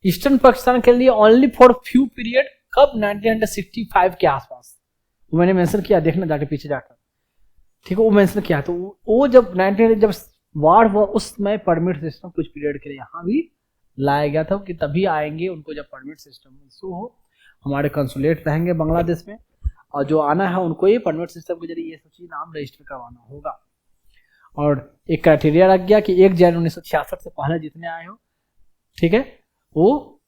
ईस्टर्न पाकिस्तान के लिए ओनली फॉर फ्यू पीरियड, कब 1965 के आसपास, वो मैंने मेंशन किया, देखना जाके पीछे जाकर, ठीक है, वो मेंशन किया। तो वो जब 19 जब वार हुआ उस समय परमिट सिस्टम कुछ पीरियड के लिए यहाँ भी लाया गया था, कि तभी आएंगे उनको जब परमिट सिस्टम इशू हो, हमारे कंसुलेट रहेंगे बांग्लादेश में, और जो आना है उनको ये परमिट सिस्टम के जरिए ये सब चीज नाम रजिस्टर करवाना होगा। और एक क्राइटेरिया रख गया कि 1 जनवरी 1966 से पहले जितने आए हो, ठीक है, वो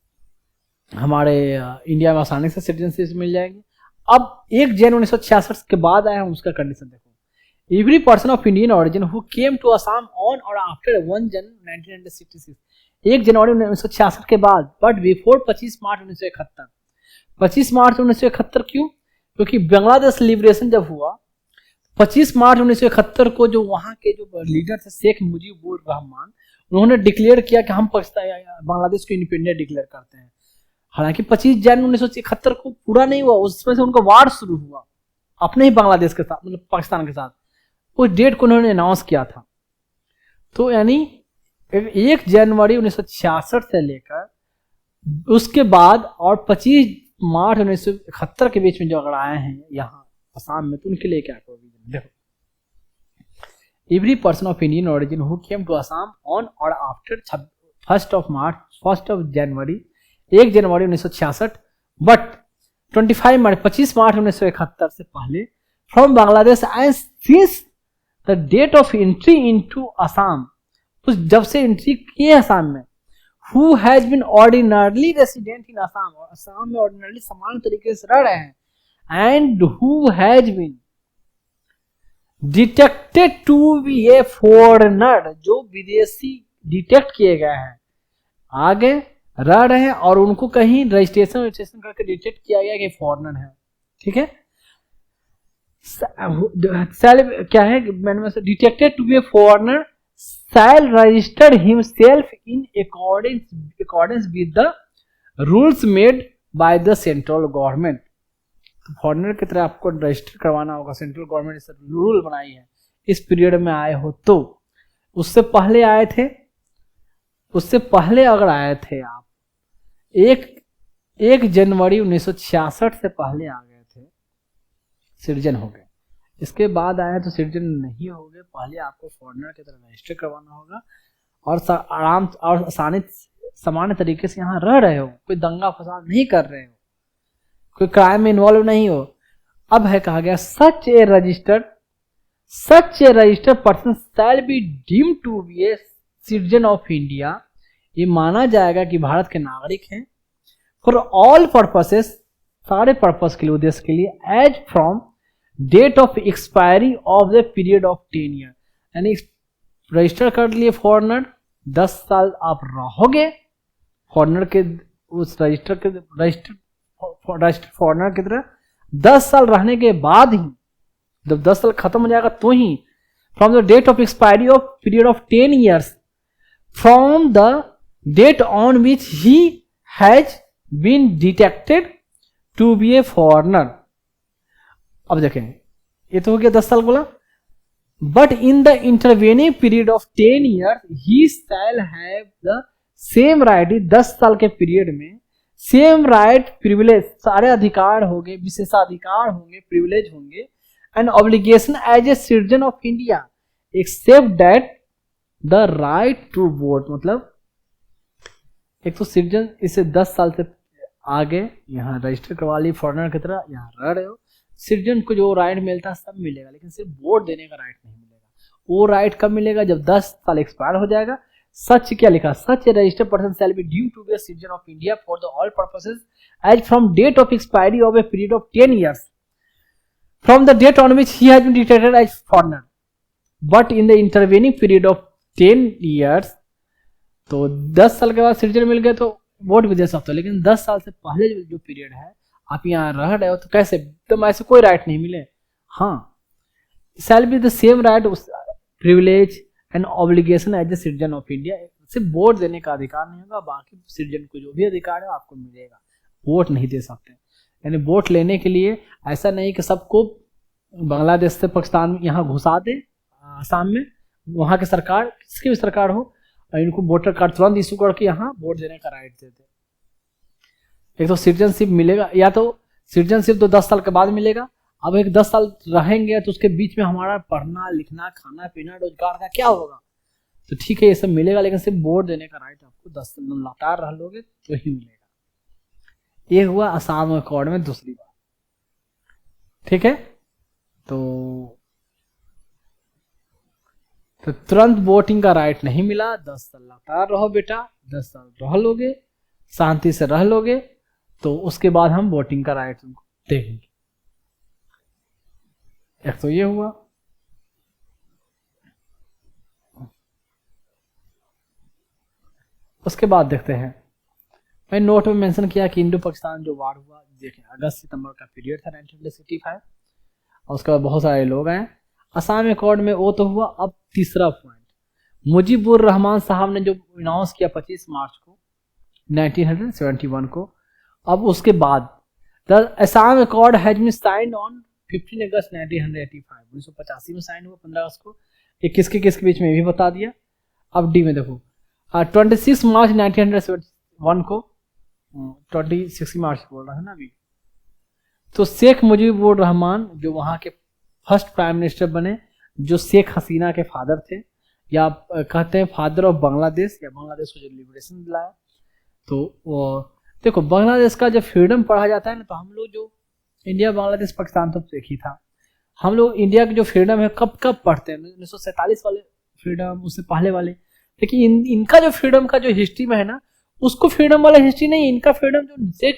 हमारे इंडिया में आसानी से सिटीजनशिप मिल जाएगी। अब 1 जनवरी 1966 के बाद आया हम उसका कंडीशन देखो। Every person of Indian origin who came to Assam on or after 1 जनवरी 1966, 1 जनवरी 1966 के बाद, बट बिफोर 25 मार्च 1971। 25 मार्च 1971 क्यों? क्योंकि बांग्लादेश लिबरेशन जब हुआ 25 मार्च 1971 को, जो वहां के जो लीडर थे शेख मुजीबुर रहमान, उन्होंने डिक्लेयर किया कि हम पाकिस्तान बांग्लादेश को इंडिपेंडेंट डिक्लेयर करते हैं। हालांकि 25 जनवरी 1971 को पूरा नहीं हुआ, उसमें से उनका वार शुरू हुआ अपने ही बांग्लादेश के साथ, मतलब पाकिस्तान के साथ। उस डेट को उन्होंने अनाउंस किया था। तो यानी 1 जनवरी 1966 से लेकर उसके बाद और 25 मार्च 1971 के बीच में जो अगर आए हैं यहाँ असम में, तो उनके लिए क्या प्रोविजन देखो। Every person of Indian origin who came to Assam on or after 1 January 1966, but 25 March 1971 से पहले from Bangladesh and since the date of entry into Assam, तो जब से एंट्री किए असम में, who has been ordinarily resident in Assam, और असम में ऑर्डिनरली समान तरीके से रह रहे हैं, and who has been detected to be a foreigner, जो विदेशी डिटेक्ट किए गए हैं, आगे रह रहे हैं और उनको कहीं रजिस्ट्रेशन करके डिटेक्ट किया गया कि फॉरेनर है। ठीक है, क्या है, मैंने detected to be a foreigner shall register himself in accordance with the rules made by the central government। तो फॉरेनर की तरह आपको रजिस्टर करवाना होगा, सेंट्रल गवर्नमेंट ने रूल बनाई है। इस पीरियड में आए हो तो, उससे पहले आए थे, उससे पहले अगर आए थे आप 1 जनवरी 1966 से पहले आ गए थे, सिटीजन हो गए। इसके बाद आए तो सिटीजन नहीं हो गए, पहले आपको फॉरेनर की तरह रजिस्टर करवाना होगा और आराम और आसानी सामान्य तरीके से यहाँ रह रहे हो, कोई दंगा फसाद नहीं कर रहे हो, कोई क्राइम में इन्वॉल्व नहीं हो। अब है कहा गया such a registered person shall be deemed to be a citizen of India, ये माना जाएगा कि भारत के नागरिक हैं, फॉर ऑल पर्पसेस, सारे पर्पस के लिए, उद्देश्य के लिए, as from date of expiry of the period of 10 year, यानी रजिस्टर कर लिए फॉरेनर, 10 साल आप रहोगे फॉरेनर के, उस रजिस्टर फॉरेनर की तरह 10 साल रहने के बाद ही, जब 10 साल खत्म हो जाएगा तो ही, from the date of expiry of period of 10 years from the date on which he has been detected to be a foreigner. अब देखें, ये तो हो गया 10 साल बोला, but in the intervening period of 10 years he shall have the same right, 10 साल के पीरियड में सेम राइट, प्रिविलेज, सारे अधिकार होंगे, विशेषाधिकार होंगे, प्रिविलेज होंगे, and obligation as a citizen of India except that the right to vote. मतलब एक तो सिटीजन, इसे 10 साल से आगे यहाँ रजिस्टर करवा ली फॉरेनर की तरह, यहाँ रह रहे हो, सिटीजन को जो राइट मिलता है सब मिलेगा, लेकिन सिर्फ वोट देने का राइट नहीं मिलेगा। वो राइट कब मिलेगा? जब 10 साल एक्सपायर हो जाएगा। सच क्या लिखा? Such a registered person shall be due to be a citizen of India for the all purposes as from date of expiry of a period of 10 years from the date on which he has been detected as foreigner, but in the intervening period of 10 years, तो 10 साल के बाद citizen मिल गए तो vote भी दे सकते हो, लेकिन 10 साल से पहले जो पीरियड है आप यहाँ रह रहे हो तो कैसे, एकदम ऐसे कोई राइट नहीं मिले। हाँ, shall be the same right, privilege and obligation as a citizen of India. सिर्फ वोट देने का अधिकार नहीं होगा, बाकी सिटीजन को जो भी अधिकार है आपको मिलेगा, वोट नहीं दे सकते। यानी वोट लेने के लिए ऐसा नहीं कि सबको बांग्लादेश से पाकिस्तान में यहाँ घुसा दे, आसाम में वहाँ की सरकार, किसकी भी सरकार हो, और इनको वोटर कार्ड तुरंत इशू करके यहाँ वोट देने का राइट दे दे। एक तो सिटीजनशिप मिलेगा, या तो सिटीजनशिप तो 10 साल के बाद मिलेगा। अब एक 10 साल रहेंगे तो उसके बीच में हमारा पढ़ना लिखना खाना पीना रोजगार का क्या होगा, तो ठीक है ये सब मिलेगा, लेकिन सिर्फ वोट देने का राइट आपको 10 साल लगातार रह लोगे तो ही मिलेगा। ये हुआ असम अकॉर्ड में दूसरी बात। ठीक है, तो तुरंत वोटिंग का राइट नहीं मिला, 10 साल लगातार रहो बेटा, 10 साल रह लोगे, शांति से रह लोगे, तो उसके बाद हम वोटिंग का राइट उनको देखेंगे। एक तो ये हुआ। उसके बाद देखते हैं, मैं नोट में मेंशन किया कि इंडो पाकिस्तान जो वार हुआ, देखें अगस्त सितंबर का पीरियड था 1965, और उसके बाद बहुत सारे लोग आए। असम अकॉर्ड में वो तो हुआ। अब तीसरा पॉइंट, मुजीबुर रहमान साहब ने जो अनाउंस किया 25 मार्च को 1971 को, अब उसके बाद the Assam accord has been signed on 15 August 1985, 1985 में साइन हुआ 15 अगस्त को। ये किसके किसके बीच में भी बता दिया। अब डी में देखो 26 मार्च 1971 को, 26 मार्च बोल रहा है ना अभी, तो शेख मुजीबुर रहमान जो वहाँ के फर्स्ट प्राइम मिनिस्टर बने, जो शेख हसीना के फादर थे, या कहते हैं फादर ऑफ बांग्लादेश, या बांग्लादेश को जो लिबरेशन दिलाया। तो वो देखो बांग्लादेश का जब फ्रीडम पढ़ा जाता है ना, तो हम लोग जो इंडिया बांग्लादेश पाकिस्तान तो एक ही था, हम लोग इंडिया की जो फ्रीडम है कब कब पढ़ते हैं, 1947 वाले फ्रीडम, उससे पहले वाले। लेकिन इनका जो फ्रीडम का जो हिस्ट्री में है ना, उसको फ्रीडम वाला हिस्ट्री नहीं, इनका फ्रीडम जो शेख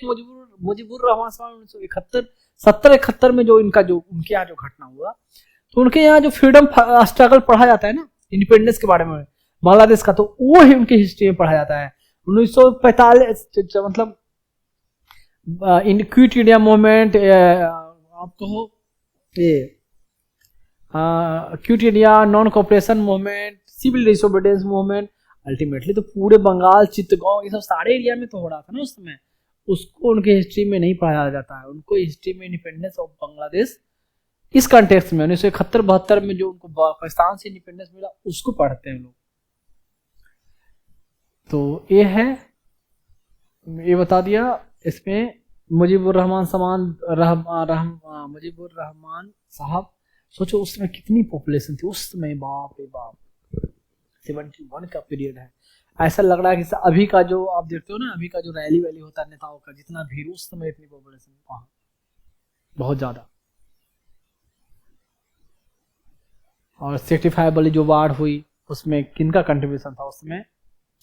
मुजीबुर रहमान साहब 1971 में जो इनका जो उनके यहाँ जो घटना हुआ, तो उनके यहाँ जो फ्रीडम स्ट्रगल पढ़ा जाता है ना इंडिपेंडेंस के बारे में बांग्लादेश का, तो वो ही उनकी हिस्ट्री में पढ़ा जाता है। 1945 मतलब क्विट इंडिया मूवमेंट, आप कहो ये quit India, non cooperation movement, civil disobedience movement, ultimately तो पूरे बंगाल, चित्तगांव, ये सब सारे एरिया में तो हो रहा था ना उस समय। उसको उनके हिस्ट्री में नहीं पढ़ाया जाता है, उनको हिस्ट्री में इंडिपेंडेंस ऑफ बांग्लादेश इस कंटेक्स्ट में 1971-72 में जो उनको पाकिस्तान से इंडिपेंडेंस मिला उसको पढ़ते हैं लोग। तो ये है, ये बता दिया। इसमें मुजीबुर रहमान साहब, सोचो उस समय कितनी पॉपुलेशन थी उस समय, बाप रे बाप, 71 का पीरियड है। ऐसा लग रहा है कि अभी का जो आप देखते हो ना, अभी का जो रैली वैली होता है नेताओं का, जितना भीड़, उस समय इतनी पॉपुलेशन वहां बहुत ज्यादा। और 65 वाली जो वार हुई उसमें किनका कंट्रीब्यूशन था उसमें,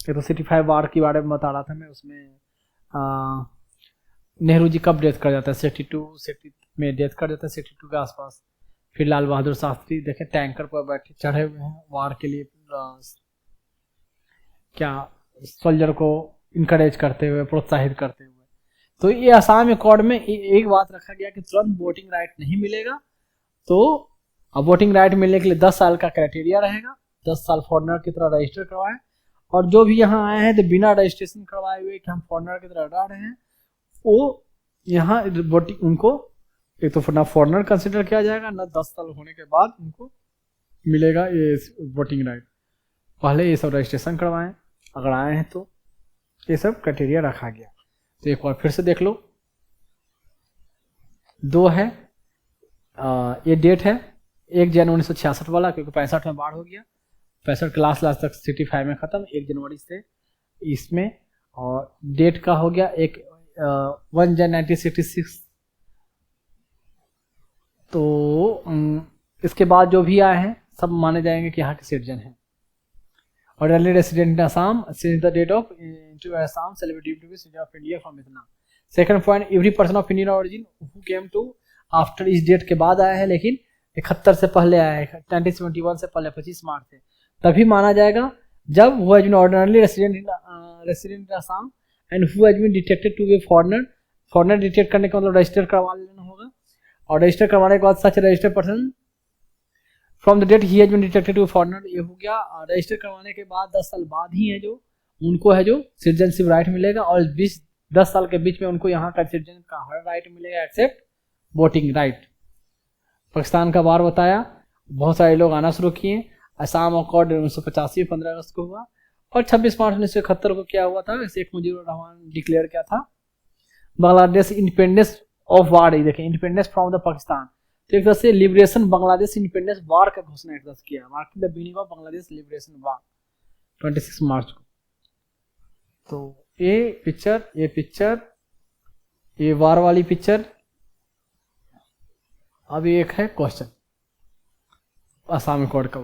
ये तो 65 वार के बारे में बता रहा था मैं। उसमें नेहरू जी कब डेथ कर जाता है, 62 में डेथ कर जाता है, 62 के आसपास। फिर लाल बहादुर शास्त्री देखे टैंकर पर बैठे चढ़े हुए हैं वार के लिए, क्या सोल्जर को इनकरेज करते हुए, प्रोत्साहित करते हुए। तो ये असम अकॉर्ड में एक बात रखा गया कि तुरंत वोटिंग राइट नहीं मिलेगा, तो अब वोटिंग राइट मिलने के लिए 10 साल का क्राइटेरिया रहेगा, 10 साल फॉरनर की तरह रजिस्टर करवाएं, और जो भी यहाँ आए हैं तो बिना रजिस्ट्रेशन करवाए हुए कि हम फॉरनर की तरह रह रहे हैं, वो यहाँ वोटिंग उनको एक तो ना फॉरनर कंसिडर किया जाएगा, ना 10 साल होने के बाद उनको मिलेगा ये वोटिंग राइट। पहले ये सब रजिस्ट्रेशन करवाएं अगर आए हैं तो, ये सब क्राइटेरिया रखा गया। तो एक बार फिर से देख लो, 2 है, ये डेट है 1 जनवरी 1966 वाला, क्योंकि 65 में बाढ़ हो गया, 65 के लास्ट तक 65 में खत्म, 1 जनवरी से इसमें। और डेट का हो गया 1 जनवरी 1966। तो इसके बाद जो भी आए हैं सब माने जाएंगे कि यहाँ के सिटीजन हैं। और early resident in Assam since the date of into Assam celebrated to be citizen of India from इतना। Second point, every person of Indian origin who came to after इस डेट के बाद आया है, लेकिन 71 से पहले आया है, 1971 से पहले 25 मार्च से, तभी माना जाएगा जब who has been ordinarily resident in Assam and who has been detected to be a foreigner। Foreigner detect करने का मतलब रजिस्टर करवा लेना होगा, और रजिस्टर करवाने के बाद such registered person from the date he has been detected to foreigner, ये हो गया। रजिस्टर करवाने के बाद 10 साल बाद ही है जो उनको है जो सिटीजनशिप राइट मिलेगा, और 10 साल के बीच में उनको यहाँ का सिटीजन का हर राइट मिलेगा एक्सेप्ट वोटिंग राइट। पाकिस्तान का बार बताया, बहुत सारे लोग आना शुरू किए। असम अकॉर्ड 1985 15 अगस्त को हुआ, और 26 मार्च 1971 को क्या हुआ था, शेख मुजीबुर रहमान डिक्लेयर किया था बांग्लादेश इंडिपेंडेंस ऑफ वार। देखें इंडिपेंडेंस फ्रॉम द पाकिस्तान, तो एक तरह से लिबरेशन बांग्लादेश इंडिपेंडेंस वार का घोषणा एक तरह से किया, marking the beginning of Bangladesh liberation war 26 March को। तो ये पिक्चर ये वार वाली पिक्चर। अभी एक है क्वेश्चन असम अकॉर्ड का,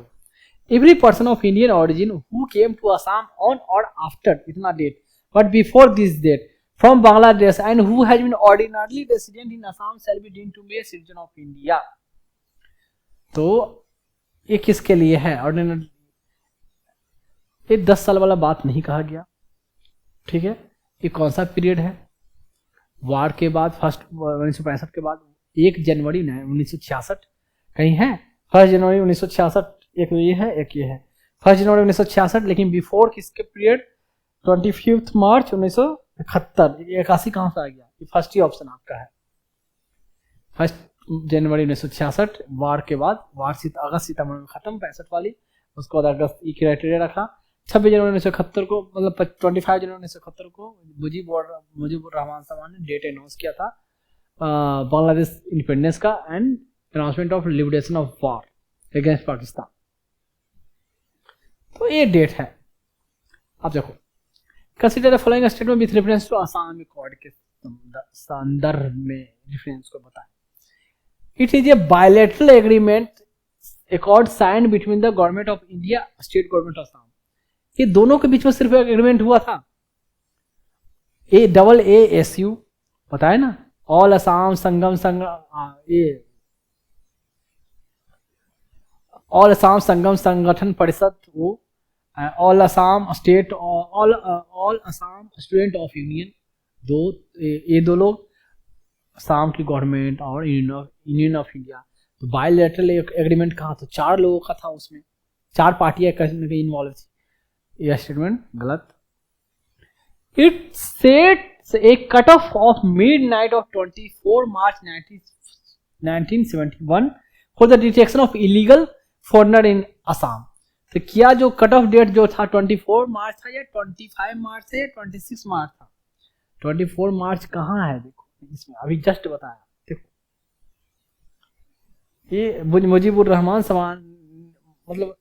every person of Indian origin who came to Assam on or after इतना date but before this date from Bangladesh and who has been ordinarily resident in Assam shall be deemed to be a citizen of India. तो ये किसके लिए है ordinary? ये 10 साल वाला बात नहीं कहा गया, ठीक है। ये कौन सा पीरियड है? वार के बाद, फर्स्ट 1965 के बाद 1 जनवरी 1966 कहीं है, 1 जनवरी 1966, एक ये है एक ये है 1 जनवरी 1966, लेकिन बिफोर किसके पीरियड? 25 मार्च 1971। 81 कहाँ से आ गया? ये फर्स्ट ही ऑप्शन आपका है, 1 जनवरी 1966। वार के बाद, वार अगस्त सितंबर में खत्म 65 वाली, उसके बाद अगस्त ई क्राइटेरिया रखा। 26 जनवरी 1971 को, मतलब 25 जनवरी 1971 को मुजीबुर रहमान साहब ने डेट अनाउंस किया था बांग्लादेश इंडिपेंडेंस का and announcement of liberation of war against Pakistan. तो ये डेट है। अब देखो, consider the following statement with reference to Assam accord के संदर्भ में रेफरेंस को बताएं। It is a bilateral agreement accord signed between the government of India, state government of Assam. ये दोनों के बीच में सिर्फ एक एग्रीमेंट हुआ था। AAASU पता है ना, ऑल असम ये ऑल असम संगम संगठन परिषद, वो all Assam state, all Assam student of union, ये दो लोग, असम की गवर्नमेंट और यूनियन ऑफ इंडिया। तो बायलैटरल एग्रीमेंट कहा? तो 4 लोगों का था, उसमें 4 पार्टियां कहीं ना कहीं इन्वॉल्व थी। यह स्टेटमेंट गलत। It sets a cut off midnight of 24 March 1971 for the detection of illegal foreigner in Assam. तो क्या जो कट ऑफ डेट जो था 24 मार्च था या 25 मार्च था या 26 मार्च था? 24 मार्च कहाँ है? देखो इसमें अभी जस्ट बताया। देखो ये मुजीबुर रहमान समान, मतलब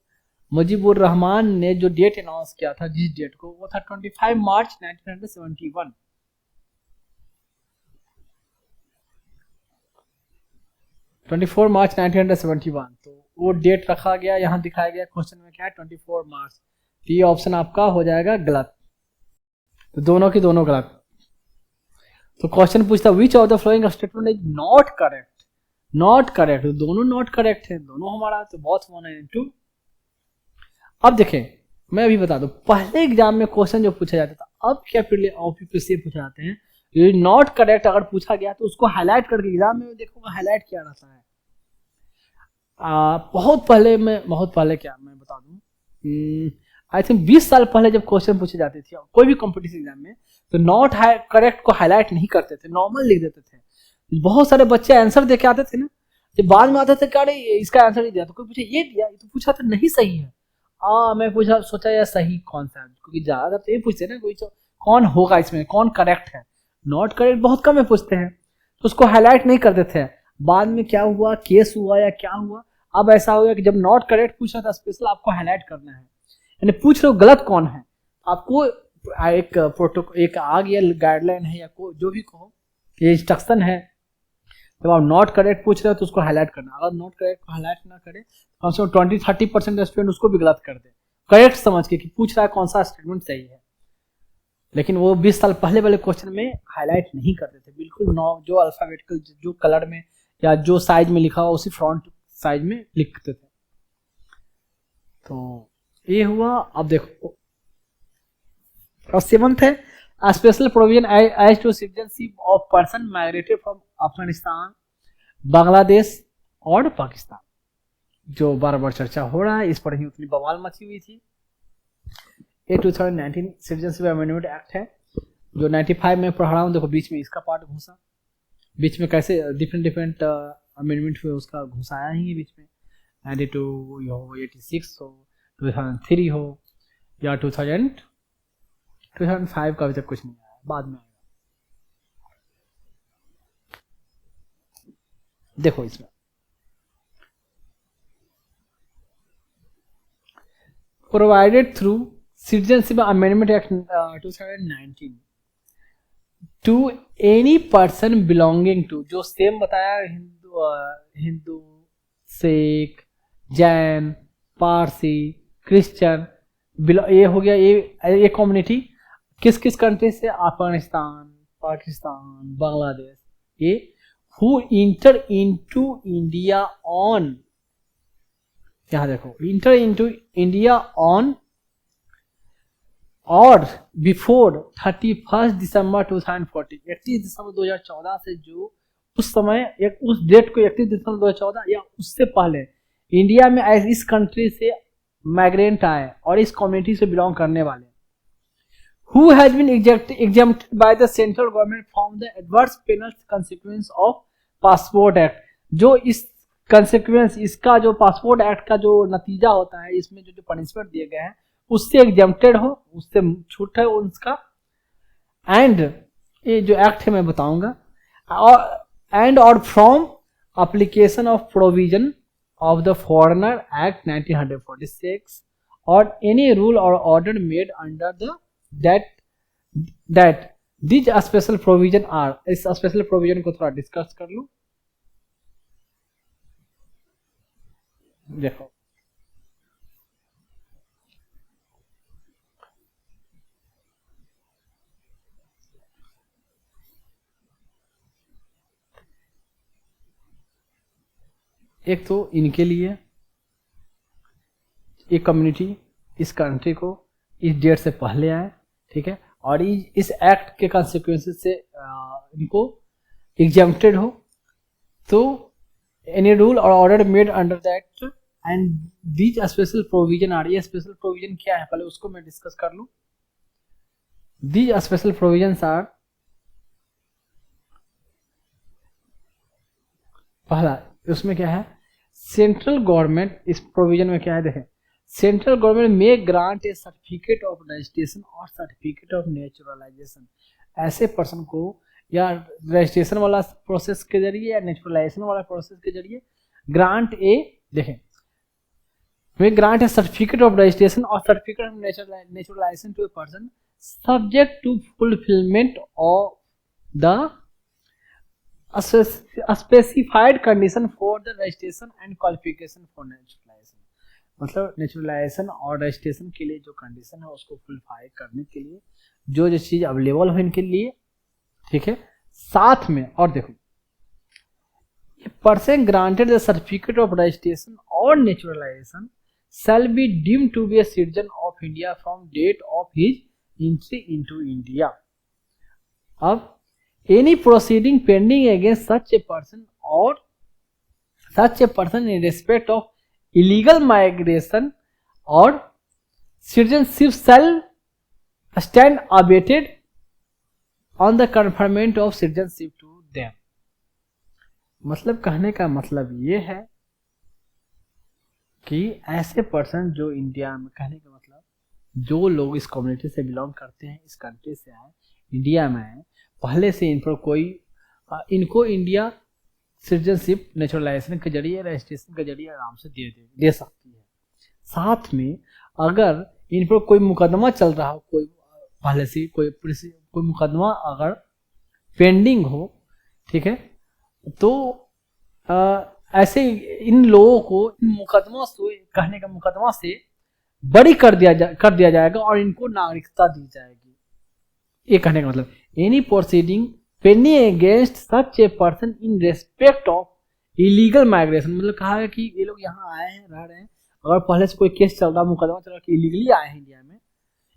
मुजीबुर रहमान ने जो डेट अनाउंस किया था, जिस डेट को, वो था 25 मार्च 1971। 24 मार्च 1971, तो वो डेट रखा गया, यहाँ दिखाया गया क्वेश्चन में क्या है? 24 मार्च। तो ये ऑप्शन आपका हो जाएगा गलत। तो दोनों की दोनों गलत। तो क्वेश्चन पूछता which of the following statement is not correct? Not correct, तो दोनों नॉट करेक्ट है, दोनों हमारा। तो बहुत 1 अब देखें, मैं अभी बता दूं, पहले एग्जाम में क्वेश्चन जो पूछा जाता था, अब क्या यूपीएससी पूछा जाते हैं, ये नॉट करेक्ट अगर पूछा गया तो उसको हाईलाइट करके एग्जाम में देखोगे हाईलाइट किया रहता है। बहुत पहले क्या मैं बता दूं, आई थिंक 20 साल पहले जब क्वेश्चन पूछे जाते थे कोई भी कॉम्पिटिशन एग्जाम में, तो नॉट करेक्ट को हाईलाइट नहीं करते थे, नॉर्मल लिख देते थे। बहुत सारे बच्चे आंसर देके आते थे ना, जब बाद में आते थे क्या इसका आंसर नहीं दिया, तो कोई पूछे ये दिया, तो पूछा था नहीं सही है। मैं सोचा यार सही कौन सा है, क्योंकि ज्यादातर तो ये पूछते ना कोई कौन होगा इसमें, कौन करेक्ट है। नॉट करेक्ट बहुत कम में पूछते हैं, तो उसको हाईलाइट नहीं करते थे। बाद में क्या हुआ, केस हुआ या क्या हुआ, अब ऐसा हो गया कि जब नॉट करेक्ट पूछा था स्पेशल आपको हाईलाइट करना है, यानी पूछ रहे हो गलत कौन है। आपको एक प्रोटोकॉल, एक आ गया गाइडलाइन है या जो भी कहो, ये इंस्ट्रक्शन है, जब आप नॉट करेक्ट पूछ रहे हो तो उसको हाईलाइट करना। अगर नॉट करेक्ट को हाईलाइट ना करे, कम से कम 20-30% स्टूडेंट उसको भी गलत कर दे, करेक्ट समझ के कि पूछ रहा है कौन सा स्टेटमेंट सही है। लेकिन वो 20 साल पहले वाले क्वेश्चन में हाईलाइट नहीं करते थे, बिल्कुल जो अल्फाबेटिकल जो कलर में या जो साइज में लिखा हुआ उसी फ्रंट साइज में लिखते थे। तो ये हुआ। अब देखो, और 7th है special provision as to citizenship of person migrated from Afghanistan, Bangladesh और पाकिस्तान, जो बार बार चर्चा हो रहा है, इस पर ही उतनी बवाल मची हुई थी। ये 2019 सिटीजनशिप अमेंडमेंट एक्ट है, जो 95 में पढ़ रहा हूँ। देखो बीच में इसका पार्ट घुसा, बीच में कैसे डिफरेंट अमेंडमेंट हुए उसका घुसाया ही बीच में। 92 हो, 86 हो, 2003 हो या 2005 का अभी तक कुछ नहीं आया, बाद में आएगा। देखो इसमें provided through citizenship amendment act 2019 to any person belonging to, जो सेम बताया, हिंदू, सिख, जैन, पारसी, क्रिश्चियन, ये हो गया ये कम्युनिटी किस किस कंट्री से, अफगानिस्तान, पाकिस्तान, बांग्लादेश, ये who enter into India on, यहाँ देखो, inter into India on or before 31 December 2014, 31 December 2014 से जो उस समय एक उस डेट को 31 दिसंबर 2014 या उससे पहले इंडिया में इस कंट्री से माइग्रेंट आए और इस कम्युनिटी से बिलोंग करने वाले, who has been exempted by the central government from the adverse penal consequence of passport act, जो इस consequence, इसका जो पासपोर्ट एक्ट का जो नतीजा होता है, इसमें जो पनिशमेंट दिए गए हैं उससे एग्जेम्प्टेड हो, उससे छूट है उसका। एंड ये जो एक्ट है मैं बताऊंगा, एंड और from application of provision of the Foreigner Act 1946 or any rule or order made under the that these special provision are, इस स्पेशल प्रोविजन को थोड़ा डिस्कस कर लूं। देखो एक तो इनके लिए एक कम्युनिटी इस कंट्री को इस डेट से पहले आए, ठीक है, और इस एक्ट के कॉन्सिक्वेंसेस से इनको एग्जेम्प्टेड हो, तो एनी रूल और order made under the act and these special provision are, ये स्पेशल प्रोविजन क्या है पहले उसको मैं डिस्कस कर लूं। दीज स्पेशल प्रोविजंस आर, पहला उसमें क्या है, सेंट्रल गवर्नमेंट, इस प्रोविजन में क्या है देखें, सेंट्रल गवर्नमेंट में grant a certificate of registration और सर्टिफिकेट ऑफ नेचुरलाइजेशन, ऐसे पर्सन को या रजिस्ट्रेशन वाला प्रोसेस के जरिए या नेचुरलाइजेशन वाला प्रोसेस के जरिए ग्रांट ए, देखें, में grant a certificate of registration और certificate of naturalisation to a person subject to fulfilment of the specified condition for the registration and qualification for naturalisation, मतलब नेचुरलाइजेशन और रजिस्ट्रेशन के लिए जो कंडीशन है उसको फुलफाई करने के लिए जो जो चीज अवेलेबल हो इनके लिए, ठीक है। साथ में और देखो, person granted the certificate of registration और naturalisation shall be deemed to be a citizen of India from date of his entry into India. अब any proceeding pending against such a person or such a person in respect of illegal migration or citizenship shall stand abated on the conferment of citizenship to them. मतलब कहने का मतलब ये है कि ऐसे person जो इंडिया में, कहने का मतलब जो लोग इस कम्युनिटी से बिलोंग करते हैं, इस कंट्री से आए, इंडिया में आए, पहले से इन पर कोई इनको इंडिया सिटीजनशिप नेचुरलाइजेशन के जरिए, रजिस्ट्रेशन के जरिए आराम से दे सकती है। साथ में अगर इन पर कोई मुकदमा चल रहा हो, कोई पहले से कोई मुकदमा अगर पेंडिंग हो, ठीक है, तो ऐसे इन लोगों को इन मुकदमा से, कहने का मुकदमा से बरी कर दिया जाएगा और इनको नागरिकता दी जाएगी। ये कहने का मतलब any proceeding pending against such a person in respect of illegal migration, मतलब कहा है कि ये लोग यहाँ आए हैं, रह रहे हैं, अगर पहले से कोई केस चल रहा, मुकदमा चल रहा कि इलीगली आए हैं इंडिया में,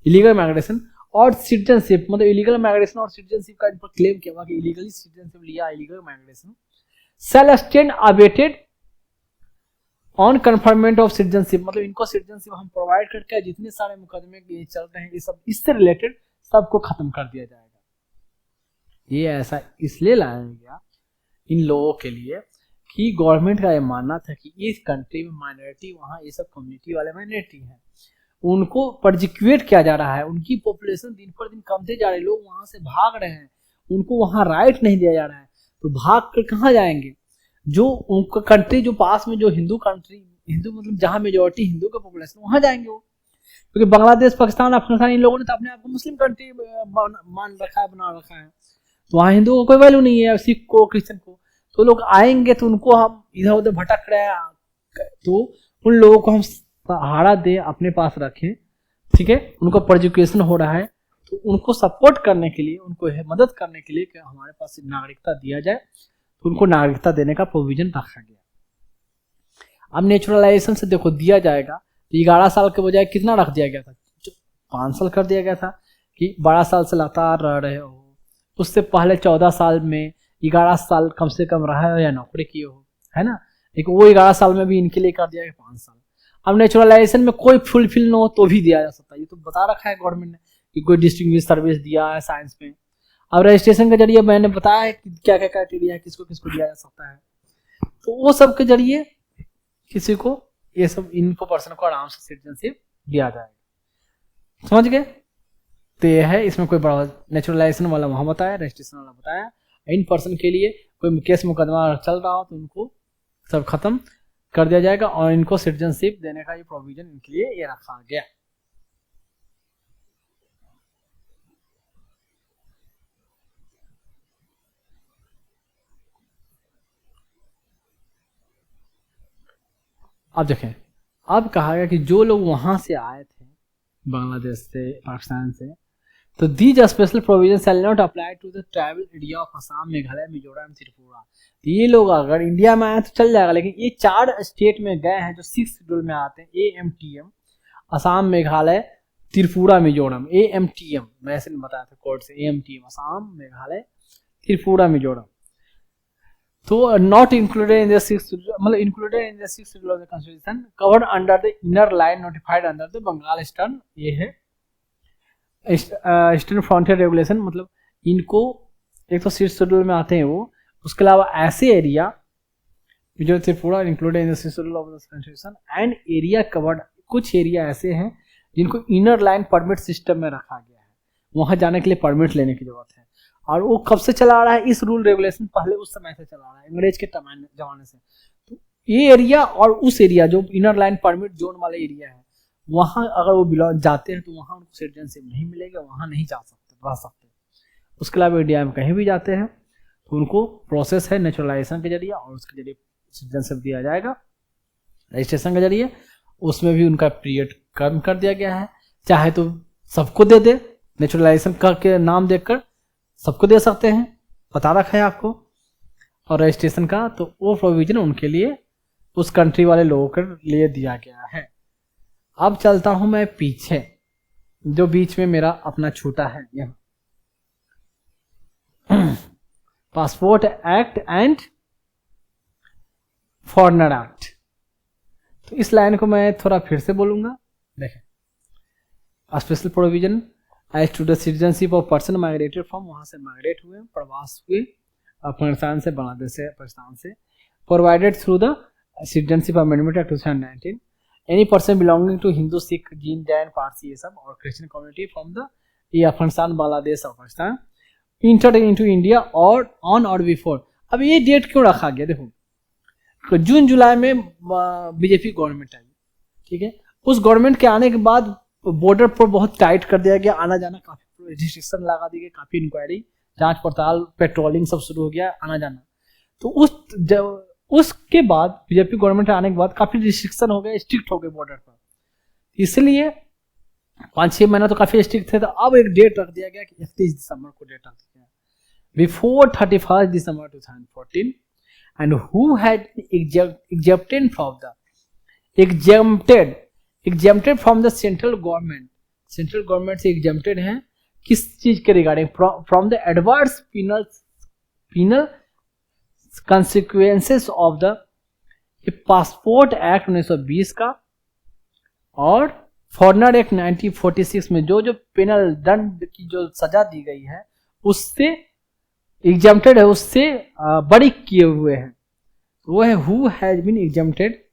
इलीगल माइग्रेशन और सिटीजनशिप, मतलब इलीगल माइग्रेशन और सिटीजनशिप का इन पर क्लेम किया हुआ कि इलीगली सिटीजनशिप लिया, illegal migration shall stand abated on conferment of citizenship, मतलब इनको सिटीजनशिप हम प्रोवाइड करके जितने सारे मुकदमे चल रहे हैं ये सब इससे रिलेटेड सबको खत्म कर दिया जाएगा। ये ऐसा इसलिए लाया गया इन लोगों के लिए कि गवर्नमेंट का ये मानना था कि इस कंट्री में माइनॉरिटी, वहाँ ये सब कम्युनिटी वाले माइनॉरिटी हैं, उनको परजिक्यूट किया जा रहा है, उनकी पॉपुलेशन दिन पर दिन कमते जा रही है, लोग वहाँ से भाग रहे हैं, उनको वहाँ राइट नहीं दिया जा रहा है, तो भाग कर कहाँ जाएंगे? जो उनका कंट्री जो पास में जो हिंदू कंट्री, हिंदू मतलब जहाँ मेजोरिटी हिंदू का पॉपुलेशन, वहाँ जाएंगे वो, क्योंकि बांग्लादेश, पाकिस्तान, अफगानिस्तान, इन लोगों ने तो अपने आप को मुस्लिम कंट्री मान रखा है, बना रखा है, तो वहाँ हिंदुओं को कोई वैल्यू नहीं है, सिख को, क्रिश्चियन को, तो लोग आएंगे तो उनको हम इधर उधर भटक रहे हैं, तो उन लोगों को हम सहारा दें, अपने पास रखें, ठीक है, उनको परजिक्यूशन हो रहा है, तो उनको सपोर्ट करने के लिए, उनको मदद करने के लिए कि हमारे पास नागरिकता दिया जाए, तो उनको नागरिकता देने का प्रोविजन रखा गया। अब नेचुरलाइजेशन से देखो दिया जाएगा तो 11 साल के बजाय कितना रख दिया गया था, 5 साल कर दिया गया था कि 12 साल से लगातार रह रहे हो, उससे पहले 14 साल में 11 साल कम से कम रहा हो या नौकरी किए हो, है ना। लेकिन वो 11 साल में भी इनके लिए कर दिया गया 5 साल। अब नेचुरलाइजेशन में कोई फुलफिल न हो तो भी दिया जा सकता है, ये तो बता रखा है गवर्नमेंट ने कि कोई डिस्टिंग्विश सर्विस दिया है साइंस में। अब रजिस्ट्रेशन के जरिए मैंने बताया है कि क्या क्या क्राइटेरिया है, किसको किसको दिया जा सकता है, तो वो सब के जरिए किसी को ये सब इनको पर्सन को आराम से सिटीजनशिप दिया जाएगा। समझ गए। तो ये है, इसमें कोई बड़ा नेचुरलाइजेशन वाला वहां बताया, रजिस्ट्रेशन वाला बताया। इन पर्सन के लिए कोई केस मुकदमा चल रहा हो तो उनको सब खत्म कर दिया जाएगा और इनको सिटीजनशिप देने का ये प्रोविजन इनके लिए ये रखा गया। अब देखें, अब कहा गया कि जो लोग वहां से आए थे बांग्लादेश से, पाकिस्तान से, तो these special provision shall not apply to the tribal area of Assam, Meghalaya, Mizoram, Tripura. तो ये लोग अगर इंडिया में आए तो चल जाएगा, लेकिन ये 4 स्टेट में गए हैं जो 6 शेड्यूल में आते हैं, AMTM, असम, मेघालय, त्रिपुरा, मिजोरम। AMTM मैं ऐसे नहीं बताया था कोड से, AMTM असम, मेघालय, त्रिपुरा, मिजोरम। तो not included in the 6th मतलब included in the 6th schedule of the constitution, covered under the inner line notified under the Bengal eastern, ये है ईस्टर्न फ्रंटियर रेगुलेशन। मतलब इनको एक तो 6th शेड्यूल में आते हैं वो, उसके अलावा ऐसे एरिया जो Tripura included in the 6th schedule of the constitution and area covered, कुछ एरिया ऐसे हैं जिनको इनर लाइन परमिट सिस्टम में रखा गया है, वहां जाने के लिए परमिट लेने की जरूरत है। और वो कब से चला आ रहा है, इस रूल रेगुलेशन पहले उस समय से चला आ रहा है, अंग्रेज के जमाने से। तो ये एरिया और उस एरिया जो इनर लाइन परमिट जोन वाले एरिया है, वहां अगर वो बिलोंग जाते हैं तो वहां उनको सिटीजनशिप नहीं मिलेगा, वहां नहीं जा सकते, रह सकते। उसके अलावा इंडिया में कहीं भी जाते हैं तो उनको प्रोसेस है नेचुरलाइजेशन के जरिए, और उसके जरिए सिटीजनशिप दिया जाएगा। रजिस्ट्रेशन के जरिए उसमें भी उनका पीरियड कम कर दिया गया है, चाहे तो सबको दे दे, नेचुरलाइजेशन के नाम देकर सबको दे सकते हैं, बता रखा है आपको। और रजिस्ट्रेशन का तो वो प्रोविजन उनके लिए, उस कंट्री वाले लोगों के लिए दिया गया है। अब चलता हूं मैं पीछे, जो बीच में मेरा अपना छूटा है, यहाँ passport act and foreigner act. तो इस लाइन को मैं थोड़ा फिर से बोलूंगा। देखें, special provision as to the citizenship of person migrated from, वहां से माइग्रेट हुए, प्रवास हुए अफगानिस्तान से, बांग्लादेश से, पाकिस्तान से, provided through the citizenship amendment act 2019। Any person belonging to Hindu, Sikh, Jain, Parsi, ये सब, और क्रिश्चियन कम्युनिटी फ्रॉम द ये अफगानिस्तान, बांग्लादेश और पाकिस्तान इंटर्ड इनटू इंडिया और ऑन और बिफोर। अब ये डेट क्यों रखा गया, देखो जून जुलाई में बीजेपी गवर्नमेंट आई, ठीक है। उस गवर्नमेंट के आने के बाद बॉर्डर पर बहुत टाइट कर दिया गया, आना जाना काफी रिस्ट्रिक्शन लगा दी गई, काफी इंक्वायरी, जांच पड़ताल, पेट्रोलिंग सब शुरू हो गया, आना जाना। तो उसके बाद बीजेपी गवर्नमेंट आने के बाद काफी रिस्ट्रिक्शन हो गए, स्ट्रिक्ट हो गए बॉर्डर पर, इसलिए 5-6 महीना तो काफी स्ट्रिक्ट थे। तो अब एक डेट रख दिया गया कि 31 दिसंबर को डेट रख दिया गया, before 31 December 2014, and who had exempted from the central government, central government से एग्जेप्टेड है किस चीज के regarding, from the adverse penal consequences of the passport act 1920 का और फॉरेनर एक्ट 1946 में जो पेनल दंड की जो सजा दी गई है उससे एग्जेप्टेड है, उससे बड़ी किए हुए हैं। वो है who has been exempted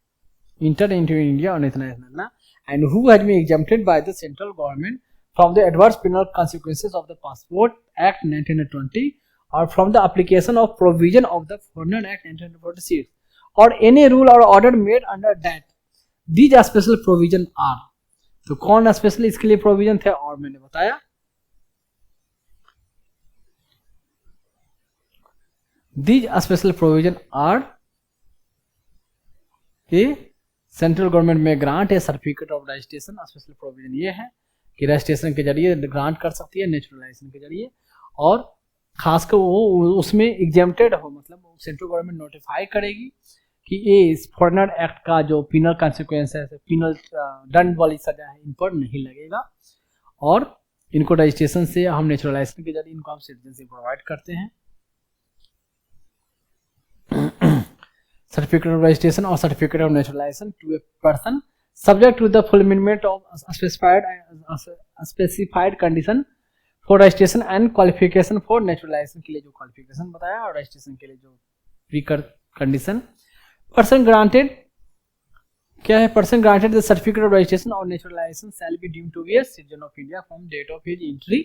inter into India और international, and who has been exempted by the central government from the adverse penal consequences of the passport act 1920 और from the application of provision of the foreigner act 1946 और any rule और order made under that these special provision are. तो कौन special इसके लिए provision थे, और मैंने बताया these special provision are a central government में ग्रांट है certificate of registration, special provision ये है कि रजिस्ट्रेशन के जरिए ग्रांट कर सकती है, नेचुरलाइजेशन के जरिए, और खासकर वो उसमें एग्जेम्प्टेड हो, मतलब सेंट्रल गवर्नमेंट नोटिफाई करेगी कि ये फॉरेनर एक्ट का जो पिनल कॉन्सिक्वेंस है, पिनल दंड वाली सजा है, इन पर नहीं लगेगा, और इनको रजिस्ट्रेशन से हम नेचुरलाइजेशन के जरिए इनको हम सिटीजनशिप प्रोवाइड करते हैं। सर्टिफिकेट ऑफ रजिस्ट्रेशन और certificate of naturalisation to a person subject to the fulfilment of specified condition for registration and qualification for naturalisation के लिए जो क्वालिफिकेशन बताया, और रजिस्ट्रेशन के लिए जो प्री कंडीशन। पर्सन ग्रांटेड क्या है? Person granted the certificate of registration और naturalisation shall be deemed to be a citizen of India from date of his entry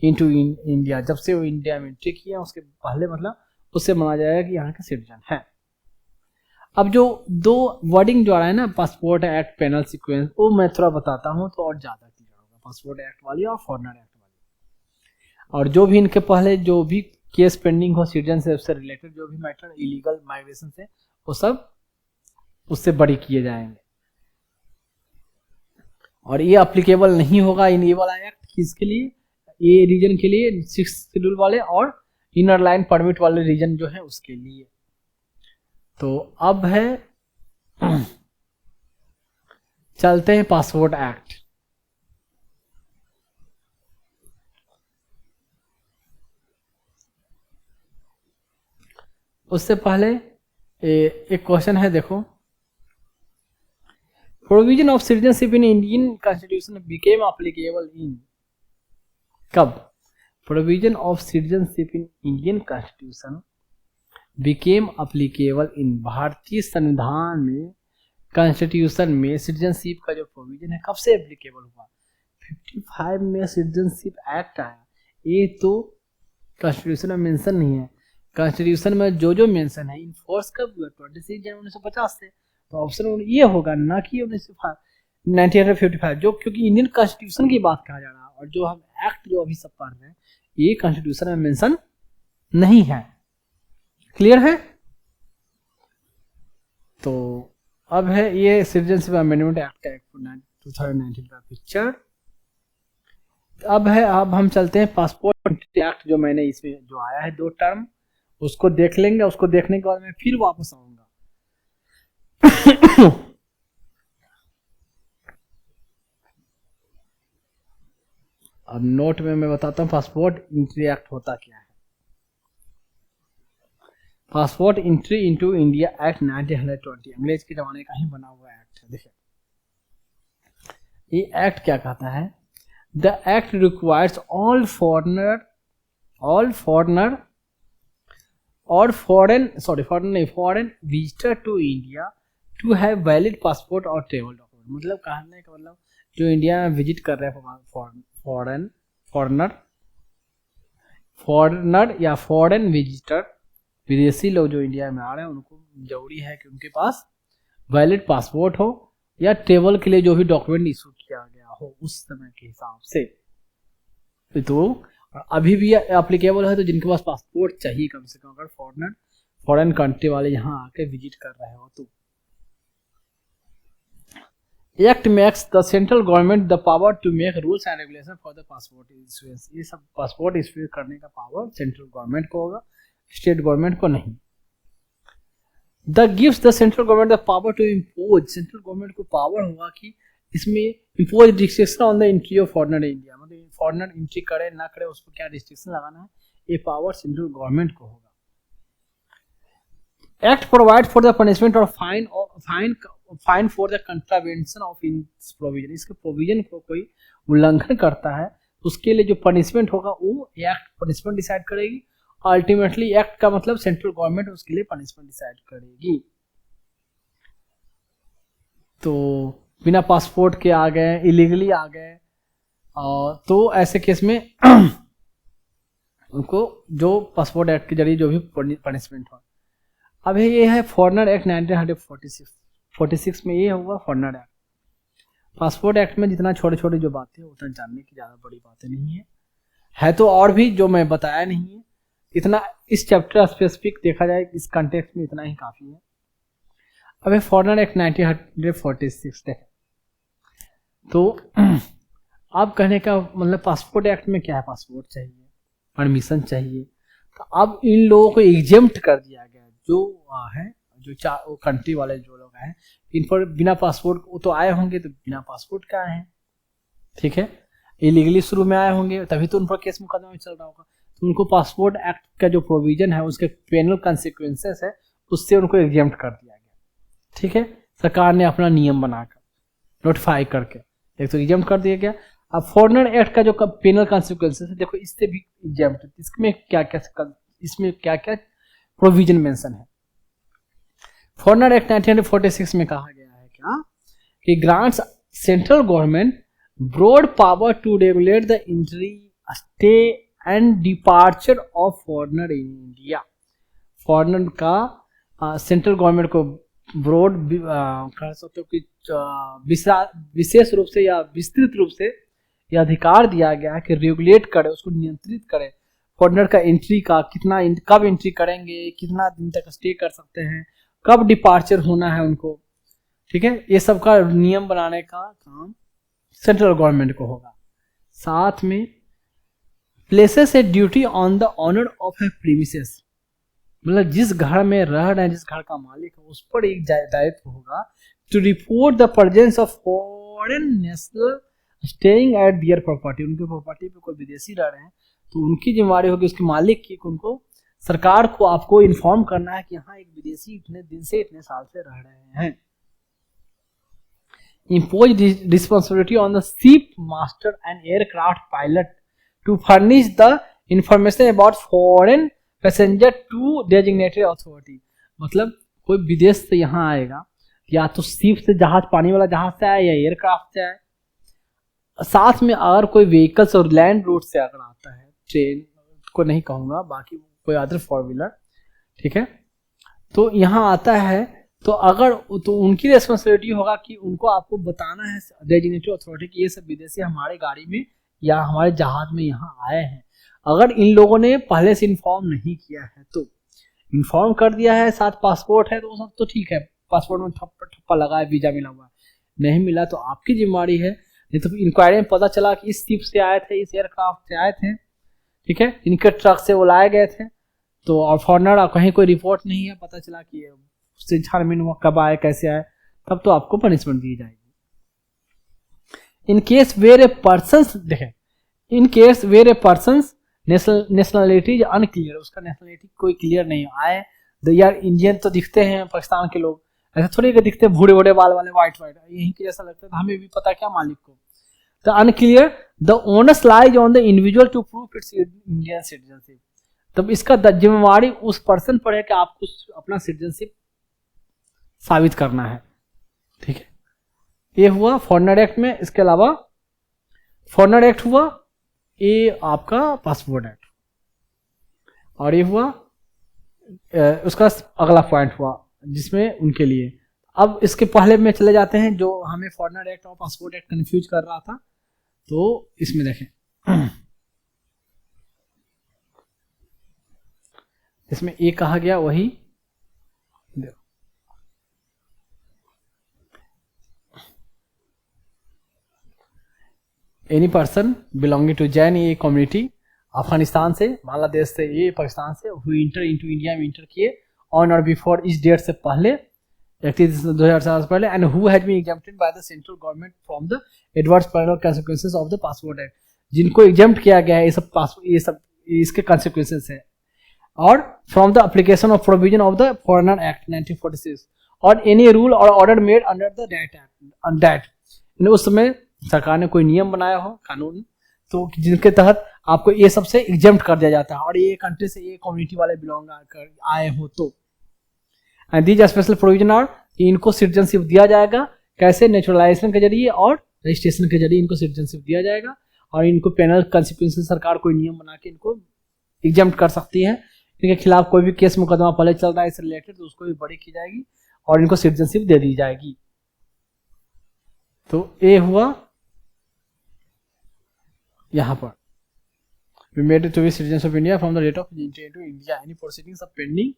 into India. जब से वो इंडिया में एंट्री किया उसके पहले मतलब उससे माना जाएगा कि यहाँ का सिटीजन है। अब जो दो वर्डिंग जो आ रहा है ना, पासपोर्ट एक्ट, पेनल सीक्वेंस, वो मैं थोड़ा बताता हूँ तो और ज्यादा क्लियर होगा, पासपोर्ट एक्ट वाली और फॉरेनर एक्ट वाली। और जो भी इनके पहले जो भी केस पेंडिंग हो सिटीजनशिप से रिलेटेड, जो भी मैटर इलीगल माइग्रेशन से, वो सब उससे बरी किए जाएंगे। और ये अप्लीकेबल नहीं होगा इन ये वाला एक्ट किसके लिए? ये रीजन के लिए, 6th शेड्यूल वाले और इनर लाइन परमिट वाले रीजन जो है उसके लिए। तो अब है चलते हैं पासपोर्ट एक्ट। उससे पहले एक क्वेश्चन है, देखो। Provision of citizenship in Indian constitution became applicable in, कब? Provision of citizenship in Indian constitution became applicable in, भारतीय संविधान में, कॉन्स्टिट्यूशन में सिटीजनशिप का जो प्रोविजन है कब से एप्लीकेबल हुआ? 55 में सिटीजनशिप एक्ट आया। ये तो कॉन्स्टिट्यूशन में मेंशन नहीं है। कॉन्स्टिट्यूशन में जो जो मेंशन है इनफोर्स कब हुआ? 26 जनवरी 1950 से। तो ऑप्शन ये होगा ना कि 1955, जो क्योंकि इंडियन कॉन्स्टिट्यूशन की बात कहा जा रहा है, और जो हम एक्ट जो अभी सब पढ़ रहे हैं ये कॉन्स्टिट्यूशन में मेंशन नहीं है। क्लियर है? तो अब है ये सिटीजनशिप अमेंडमेंट एक्ट का 2019 का पिक्चर। अब हम चलते हैं पासपोर्ट एक्ट, जो मैंने इसमें जो आया है 2 टर्म, उसको देख लेंगे। उसको देखने के बाद मैं फिर वापस आऊंगा। अब नोट में मैं बताता हूं पासपोर्ट एंट्री एक्ट होता क्या है। Passport entry into India act 1920 अंग्रेज के जमाने का ही बना हुआ एक्ट है। देखिए ये एक्ट क्या कहता है? The act requires all foreigner foreign visitor to India to have valid passport और ट्रेवल डॉक्यूमेंट। मतलब कहने का मतलब जो इंडिया में विजिट कर रहे हैं फॉरेनर या फॉरेन विजिटर, विदेशी लोग जो इंडिया में आ रहे हैं, उनको जरूरी है कि उनके पास वैलिड पासपोर्ट हो या ट्रेवल के लिए जो भी डॉक्यूमेंट इशू किया गया हो उस समय के हिसाब से। तो अभी भी एप्लीकेबल है, तो जिनके पास पासपोर्ट चाहिए कम से कम, अगर फॉरेन कंट्री वाले यहाँ आके विजिट कर रहे हो तो। Act makes the central government the power to make rules and regulation for the passport issuance. ये सब पासपोर्ट इशू करने का पावर सेंट्रल गवर्नमेंट को होगा, स्टेट गवर्नमेंट को नहीं। The gives the central government the power to impose, central government को power होगा कि इसमें impose restriction on the entry of foreigner India, मतलब फॉरेनर एंट्री करे ना करे उसको क्या रिस्ट्रिक्शन लगाना है, ये पावर सेंट्रल गवर्नमेंट को होगा। Act provide for the punishment और fine for the contravention of its provision. इसके प्रोविजन को कोई उल्लंघन करता है उसके लिए जो पनिशमेंट होगा वो एक्ट पनिशमेंट डिसाइड करेगी। अल्टीमेटली एक्ट का मतलब सेंट्रल गवर्नमेंट उसके लिए पनिशमेंट डिसाइड करेगी। तो बिना पासपोर्ट के आ गए, इलीगली आ गए, तो ऐसे केस में उनको जो पासपोर्ट एक्ट के जरिए जो भी पनिशमेंट हो। अब ये है फॉरेनर एक्ट 1946 में ये हुआ फॉरेनर एक्ट। पासपोर्ट एक्ट में जितना छोटे छोटे जो बातें हैं उतना जानने की ज़्यादा बड़ी बातें नहीं है तो और भी जो मैं बताया नहीं है, इतना इस चैप्टर स्पेसिफिक देखा जाए इस कंटेक्स्ट में इतना ही काफ़ी है। अब फॉरेनर एक्ट 1946 देखें तो आप कहने का मतलब पासपोर्ट एक्ट में क्या है, पासपोर्ट चाहिए, परमिशन चाहिए, तो अब इन लोगों को एग्जेम्प्ट कर दिया गया जो है, जो चार कंट्री वाले जो लोग हैं, इन पर बिना पासपोर्ट, वो तो आए होंगे तो बिना पासपोर्ट का आए हैं, ठीक है, इलीगली शुरू में आए होंगे, तभी तो उन पर केस मुकदमा में चल रहा होगा, तो उनको पासपोर्ट एक्ट का जो प्रोविजन है उसके पेनल कॉन्सिक्वेंसेस है, उससे उनको एग्जेम्प्ट कर दिया गया, ठीक है, सरकार ने अपना नियम बनाकर नोटिफाई करके एक तो एग्जेम्प्ट कर दिया गया। अब फॉरेनर एक्ट का जो पेनल कॉन्सिक्वेंसेस है, देखो इससे भी एग्जेम्प्ट, इसमें क्या क्या प्रोविजन मेंशन है। फॉरेनर एक्ट 1946 में कहा गया है क्या कि grants central government broad power to regulate the entry, stay and departure of foreigner in India. Foreigner का सेंट्रल गवर्नमेंट को ब्रॉड कह सकते हो कि विशेष रूप से या विस्तृत रूप से यह अधिकार दिया गया है कि रेगुलेट करे, उसको नियंत्रित करे, फॉरेनर का एंट्री का कितना, कब एंट्री करेंगे, कितना दिन तक स्टे कर सकते हैं, कब डिपार्चर होना है उनको, ठीक है, ये सब का नियम बनाने का काम सेंट्रल गवर्नमेंट को होगा। साथ में places a duty on the owner of a premises, मतलब जिस घर में रह रहे हैं, जिस घर का मालिक है, उस पर एक दायित्व होगा to report the presence of foreign national staying at their property. उनके प्रॉपर्टी पे कोई विदेशी रह रहे हैं तो उनकी जिम्मेदारी होगी, उसके मालिक की, उनको सरकार को आपको इन्फॉर्म करना है कि यहाँ एक विदेशी इतने दिन से इतने साल से रह रहे हैं। impose responsibility on the ship master and aircraft pilot to furnish the information about foreign passenger to designated authority। मतलब कोई विदेश से यहाँ आएगा, या तो शिप से, जहाज, पानी वाला जहाज से आए, या एयरक्राफ्ट से आए, साथ में अगर कोई व्हीकल्स और लैंड रूट से अगर आता है, ट्रेन को नहीं कहूँगा, बाकी कोई अदर फोर व्हीलर, ठीक है, तो यहाँ आता है, तो अगर तो उनकी रेस्पॉन्सिबिलिटी होगा कि उनको आपको बताना है डेजिग्नेटेड अथॉरिटी कि ये सब विदेशी हमारे गाड़ी में या हमारे जहाज में यहाँ आए हैं। अगर इन लोगों ने पहले से इन्फॉर्म नहीं किया है, तो इन्फॉर्म कर दिया है, साथ पासपोर्ट है, तो वो सब तो ठीक है, पासपोर्ट में ठप्पा लगा है, वीजा मिला हुआ है, नहीं मिला तो आपकी जिम्मेदारी है। नहीं तो इंक्वायरी में पता चला कि इस शिप से आए थे, इस एयरक्राफ्ट से आए थे, ठीक है, इनके ट्रक से वो लाए गए थे, तो और फॉरनर कहीं कोई रिपोर्ट नहीं है, पता चला कि उससे छानबीन हुआ, कब आए, कैसे आए, तब तो आपको पनिशमेंट दी जाएगी। In case where a persons, देखें, in case where a person's nationality is unclear, उसका नेशनलिटी कोई क्लियर नहीं आए, यार इंडियन तो दिखते हैं पाकिस्तान के लोग, ऐसे थोड़ी के दिखते हैं, बूढ़े बूढ़े बाल वाले, व्हाइट यहीं के जैसा लगता है, तो हमें भी पता क्या मालिक को। The unclear the owners lies on the individual to prove its Indian citizenship, तब इसका जिम्मेवारी उस पर्सन पर है कि आपको अपना सिटीजनशिप साबित करना है, ठीक है। ये हुआ फॉरेनर एक्ट में। इसके अलावा फॉरेनर एक्ट हुआ, ये आपका पासपोर्ट एक्ट, और ये हुआ उसका अगला पॉइंट हुआ जिसमें उनके लिए। अब इसके पहले में चले जाते हैं जो हमें फॉरेनर एक्ट और पासपोर्ट एक्ट कंफ्यूज कर रहा था, तो इसमें देखें, इसमें ये कहा गया वही, any person belonging to Jain, ये कम्युनिटी अफगानिस्तान से, बांग्लादेश से, ये पाकिस्तान से, हु इंटर इनटू इंडिया में इंटर किए ऑन और बिफोर इस डेट से पहले, 31/2004 से पहले, and who has been exempted by the central government from the adverse penal consequences of the passport act, जिनको एग्जेम्प्ट किया गया है, ये सब इसके कॉन्सिक्वेंसेस है, और from the application of provision of the foreigner act 1946 और एनी रूल और order made under the that, उस समय सरकार ने कोई नियम बनाया हो, कानून, तो जिनके तहत आपको ये सबसे एग्जेम्प्ट कर दिया जाता है, और ये कंट्री से, ये कम्युनिटी वाले बिलोंग कर आए हो तो। एंड दीज स्पेशल प्रोविजन और इनको सिटीजनशिप दिया जाएगा, कैसे, नेचुरलाइजेशन के जरिए और रजिस्ट्रेशन के जरिए इनको सिटीजनशिप दिया जाएगा, और इनको पेनल कॉन्सिक्वेंसेस सरकार कोई नियम बना के इनको एग्जेम्प्ट कर सकती है। इनके खिलाफ कोई भी केस मुकदमा पहले चल रहा है इससे रिलेटेड, तो उसको भी बड़ी की जाएगी और इनको सिटीजनशिप दे दी जाएगी। तो ये हुआ यहाँ पर, we made it to be citizens of India from the date of entry into India. Any proceedings are pending.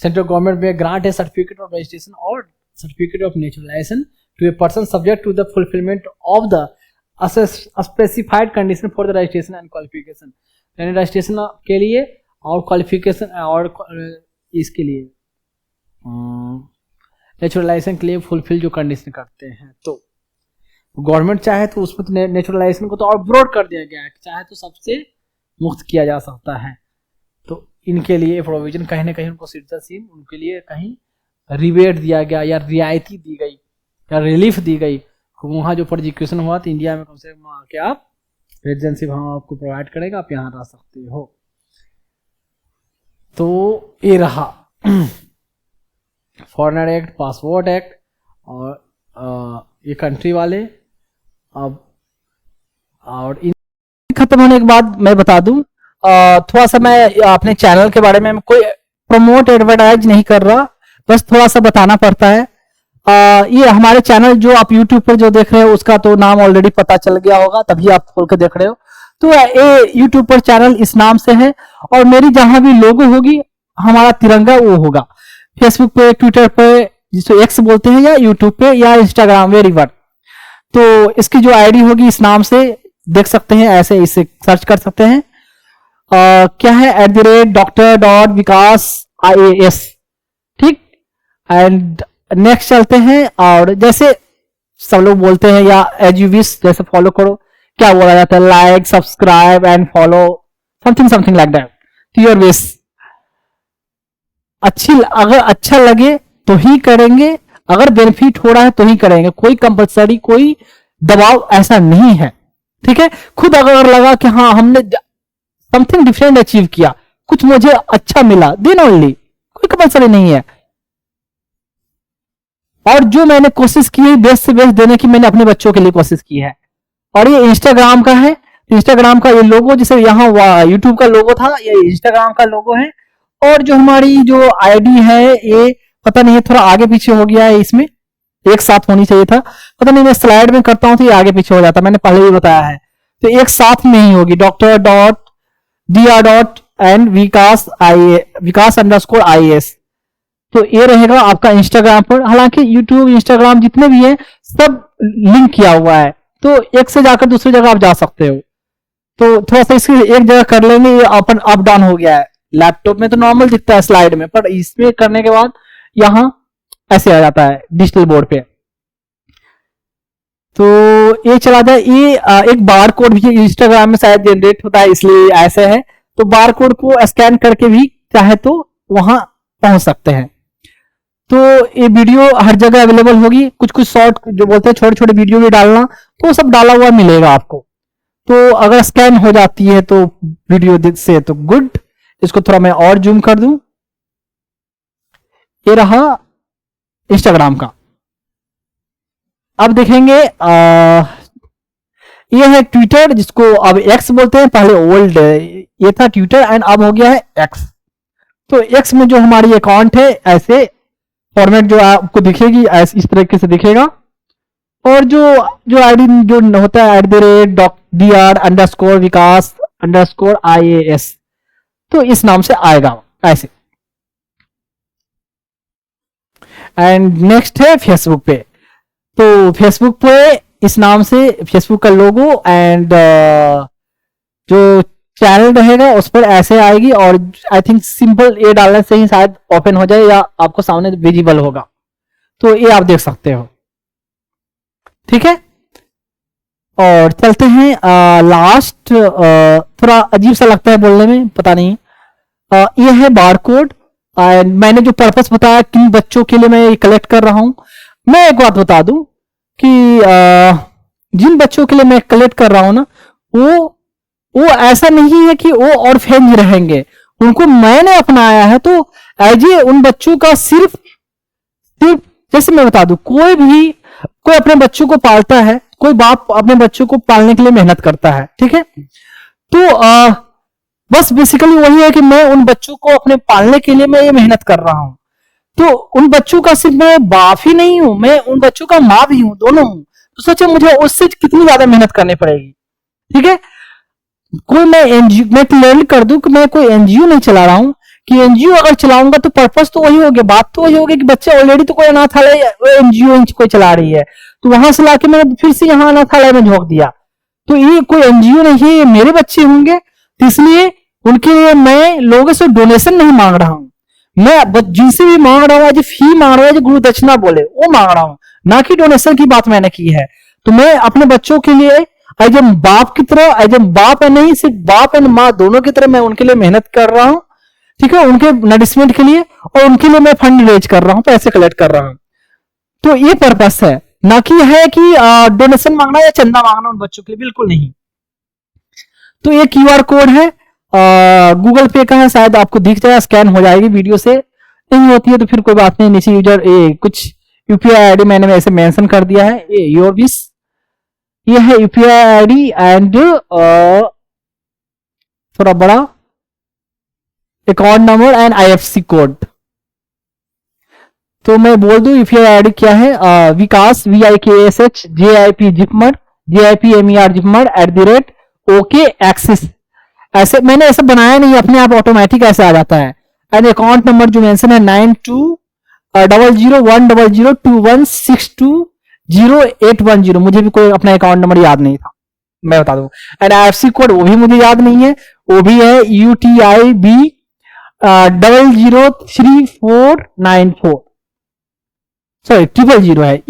Central government may grant a certificate of registration or certificate of naturalization to a person subject to the fulfillment of the specified condition for the registration and qualification, यानी registration के लिए और qualification और इसके लिए naturalisation के लिए fulfil जो कंडीशन करते हैं। तो गवर्नमेंट चाहे तो उसमें तो नेचुरलाइजेशन को तो और ब्रॉड कर दिया गया है, चाहे तो सबसे मुक्त किया जा सकता है। तो इनके लिए प्रोविजन कहीं ना कहीं उनको सिटीजनशिप, उनके लिए कहीं रिबेट दिया गया या रियायती दी गई या रिलीफ दी गई। वहाँ जो प्रोजिक्यूशन हुआ तो इंडिया में कम से कम आके आप रेजिडेंशिप हम आपको प्रोवाइड करेगा, आप यहाँ रह सकते हो। तो ये रहा फॉरेनर एक्ट, पासपोर्ट एक्ट और ये कंट्री वाले। अब और इन खत्म होने के बाद मैं बता दूं, थोड़ा सा मैं अपने चैनल के बारे में कोई प्रमोट एडवर्टाइज नहीं कर रहा, बस थोड़ा सा बताना पड़ता है। ये हमारे चैनल जो आप YouTube पर जो देख रहे हो उसका तो नाम ऑलरेडी पता चल गया होगा, तभी आप खोल के देख रहे हो। तो ये YouTube पर चैनल इस नाम से है, और मेरी जहां भी लोगो होगी हमारा तिरंगा वो होगा। फेसबुक पे, ट्विटर पे, जिसको एक्स बोलते हैं, या यूट्यूब पे या इंस्टाग्राम, वेरीवर। तो इसकी जो आईडी होगी इस नाम से देख सकते हैं, ऐसे इसे सर्च कर सकते हैं। क्या है @Dr.Vikas ठीक। एंड नेक्स्ट चलते हैं, और जैसे सब लोग बोलते हैं या एज यू विश, जैसे फॉलो करो, क्या बोला जाता है, like, subscribe and follow, something like that, to your wish. अगर अच्छा लगे तो ही करेंगे, अगर बेनिफिट हो रहा है तो ही करेंगे, कोई कंपलसरी, कोई दबाव ऐसा नहीं है, ठीक है। खुद अगर लगा कि हाँ हमने समथिंग डिफरेंट अचीव किया, कुछ मुझे अच्छा मिला, देन ओनली, कोई कंपलसरी नहीं है। और जो मैंने कोशिश की है बेस्ट से बेस्ट देने की, मैंने अपने बच्चों के लिए कोशिश की है। और ये इंस्टाग्राम का है, इंस्टाग्राम का ये लोगो, जैसे यहाँ यूट्यूब का लोगो था, ये इंस्टाग्राम का लोगो है। और जो हमारी जो आईडी है ये पता नहीं है, थोड़ा आगे पीछे हो गया है, इसमें एक साथ होनी चाहिए था, पता नहीं, मैं स्लाइड में करता हूं तो ये आगे पीछे हो जाता, मैंने पहले भी बताया है। तो एक साथ में ही होगी, Dr.Dr. Vikas_IAS। तो ये रहेगा आपका इंस्टाग्राम पर। हालांकि यूट्यूब, इंस्टाग्राम जितने भी है सब लिंक किया हुआ है, तो एक से जाकर दूसरी जगह आप जा सकते हो। तो थोड़ा सा इसकी एक जगह कर लेंगे, ये अपन अप डाउन हो गया है। लैपटॉप में तो नॉर्मल दिखता है स्लाइड में, पर इसमें करने के बाद यहां ऐसे आ जाता है डिजिटल बोर्ड पे। तो ये चला जाए, ये एक बार कोड भी इंस्टाग्राम में शायद जनरेट होता है, इसलिए ऐसे है। तो बार कोड को स्कैन करके भी चाहे तो वहां पहुंच सकते हैं। तो ये वीडियो हर जगह अवेलेबल होगी, कुछ कुछ शॉर्ट जो बोलते हैं छोटे छोटे वीडियो भी डालना, तो सब डाला हुआ मिलेगा आपको। तो अगर स्कैन हो जाती है तो वीडियो से तो गुड। इसको थोड़ा मैं और जूम कर दूं, ये रहा इंस्टाग्राम का। अब देखेंगे ये है ट्विटर, जिसको अब एक्स बोलते हैं, पहले ओल्ड ये था ट्विटर एंड अब हो गया है एक्स। तो एक्स में जो हमारी अकाउंट है, ऐसे फॉर्मेट जो आपको दिखेगी, ऐसे इस तरीके से दिखेगा। और जो आईडी जो होता है @Dr.Vikas_IAS, तो इस नाम से आएगा ऐसे। एंड नेक्स्ट है फेसबुक पे। तो फेसबुक पे इस नाम से फेसबुक का लोगो एंड जो चैनल रहेगा उस पर ऐसे आएगी, और आई थिंक सिंपल ये डालने से ही शायद ओपन हो जाए या आपको सामने विजिबल होगा। तो ये आप देख सकते हो, ठीक है। और चलते हैं लास्ट, थोड़ा अजीब सा लगता है बोलने में, पता नहीं। ये है बारकोड। मैंने जो पर्पस बताया किन बच्चों के लिए मैं ये कलेक्ट कर रहा हूं, मैं एक बात बता दूं कि जिन बच्चों के लिए मैं कलेक्ट कर रहा हूं ना, वो ऐसा नहीं है कि वो ऑर्फेंज रहेंगे, उनको मैंने अपनाया है। तो एज ए उन बच्चों का सिर्फ जैसे मैं बता दूं, कोई अपने बच्चों को पालता है, कोई बाप अपने बच्चों को पालने के लिए मेहनत करता है, ठीक है। तो बस बेसिकली वही है कि मैं उन बच्चों को अपने पालने के लिए मैं ये मेहनत कर रहा हूं। तो उन बच्चों का सिर्फ मैं बाप ही नहीं हूं, मैं उन बच्चों का माँ भी हूं, दोनों हूं। तो सोचे मुझे उससे कितनी ज्यादा मेहनत करनी पड़ेगी, ठीक है। कोई मैं एनजीओ, मैं क्लियरली कर दूं कि मैं कोई एनजीओ नहीं चला रहा हूं, कि एनजीओ अगर चलाऊंगा तो पर्पस तो वही होगी, बात तो वही होगी कि बच्चे ऑलरेडी तो कोई अनाथालय एनजीओ कोई चला रही है, तो वहां से लाके मैंने फिर से यहाँ अनाथालय में झोंक दिया। तो ये कोई एनजीओ नहीं है, ये मेरे बच्चे होंगे, तो इसलिए उनके लिए मैं लोगों से डोनेशन नहीं मांग रहा हूं। मैं जिनसे भी मांग रहा हूं, जो फी मांग रहा हूं, जो गुरु दक्षिणा बोले वो मांग रहा हूं, ना कि डोनेशन की बात मैंने की है। तो मैं अपने बच्चों के लिए एज ए बाप की तरह, एज ए बाप है, नहीं सिर्फ बाप एंड माँ दोनों की तरह मैं उनके लिए मेहनत कर रहा हूं, ठीक है, उनके नरिशमेंट के लिए, और उनके लिए मैं फंड रेज कर रहा हूं, पैसे कलेक्ट कर रहा हूं। तो ये पर्पस है, ना कि है कि डोनेशन मांगना या चंदा मांगना उन बच्चों के लिए, बिल्कुल नहीं। तो ये क्यूआर कोड है, गूगल पे का है, शायद आपको दिख जाए, स्कैन हो जाएगी वीडियो से, नहीं होती है तो फिर कोई बात नहीं, नीचे यूजर कुछ यूपीआई आईडी मैंने ऐसे मेंशन कर दिया है, ये योर विश, ये है यूपीआई आईडी एंड थोड़ा बड़ा account number and IFSC code. तो मैं बोल दूं यूपीआई आईडी क्या है, विकास VIKSH JIP JIPMER JIPMER JIPMER @OK axis. ऐसे मैंने ऐसा बनाया नहीं, अपने आप ऑटोमेटिक ऐसे आ जाता है। एंड अकाउंट नंबर जो मेंशन है 9200100216200810। मुझे भी कोई अपना अकाउंट नंबर याद नहीं था, मैं बता दूं। एंड आईएफएससी कोड वो भी मुझे याद नहीं है, वो भी है UTIB 00394, सॉरी 000 है,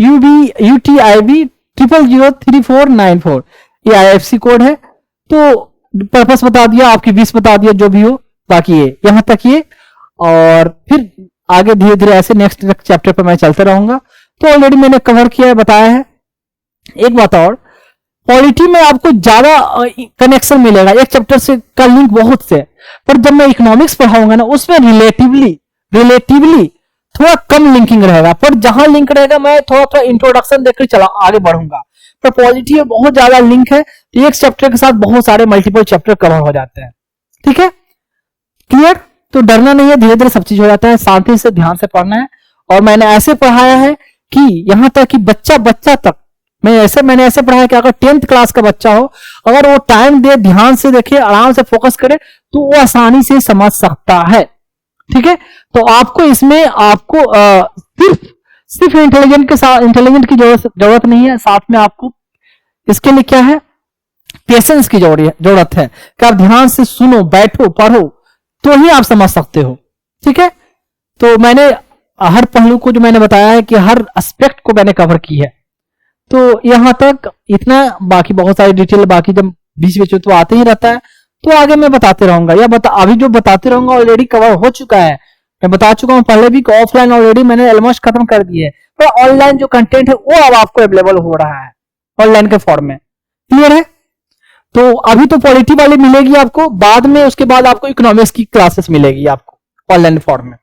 UTIB 0003494, ये आईएफएससी कोड है। तो पर्पस बता दिया, आपकी विश बता दिया, जो भी हो, बाकी ये यहां तक ये, और फिर आगे धीरे धीरे ऐसे नेक्स्ट चैप्टर पर मैं चलते रहूंगा। तो ऑलरेडी मैंने कवर किया है, बताया है। एक बात और, पॉलिटी में आपको ज्यादा कनेक्शन मिलेगा, एक चैप्टर से का लिंक बहुत से, पर जब मैं इकोनॉमिक्स पढ़ाऊंगा ना, उसमें रिलेटिवली थोड़ा कम लिंकिंग रहेगा, पर जहां लिंक रहेगा मैं थोड़ा थोड़ा इंट्रोडक्शन देकर चला आगे बढ़ूंगा। पर पॉलिटी में बहुत ज्यादा लिंक है, तो एक चैप्टर के साथ बहुत सारे मल्टीपल चैप्टर कवर हो जाते हैं, ठीक है, क्लियर। तो डरना नहीं है, धीरे धीरे सब चीज हो जाता है, शांति से ध्यान से पढ़ना है। और मैंने ऐसे पढ़ाया है कि यहां तक कि बच्चा तक मैंने ऐसे पढ़ाया कि अगर 10th क्लास का बच्चा हो, अगर वो टाइम दे, ध्यान से देखे, आराम से फोकस करे, तो वो आसानी से समझ सकता है, ठीक है। तो आपको इसमें आपको सिर्फ इंटेलिजेंट की जरूरत नहीं है, साथ में आपको इसके लिए क्या है, पेशेंस की जरूरत है, कि आप ध्यान से सुनो, बैठो, पढ़ो, तो ही आप समझ सकते हो, ठीक है। तो मैंने हर पहलू को जो मैंने बताया है कि हर एस्पेक्ट को मैंने कवर की है, तो यहां तक इतना, बाकी बहुत सारी डिटेल बाकी जब बीच बीच में तो आते ही रहता है, तो आगे मैं बताते रहूंगा, या अभी जो बताते रहूंगा ऑलरेडी कवर हो चुका है, मैं बता चुका हूं पहले भी। ऑफलाइन ऑलरेडी मैंने ऑलमोस्ट खत्म कर दिए है, पर ऑनलाइन जो कंटेंट है वो अब आपको अवेलेबल हो रहा है ऑनलाइन के फॉर्म में, क्लियर है। तो अभी तो पॉलिटी वाली मिलेगी आपको, बाद में उसके बाद आपको इकोनॉमिक्स की क्लासेस मिलेगी आपको ऑनलाइन फॉर्म में।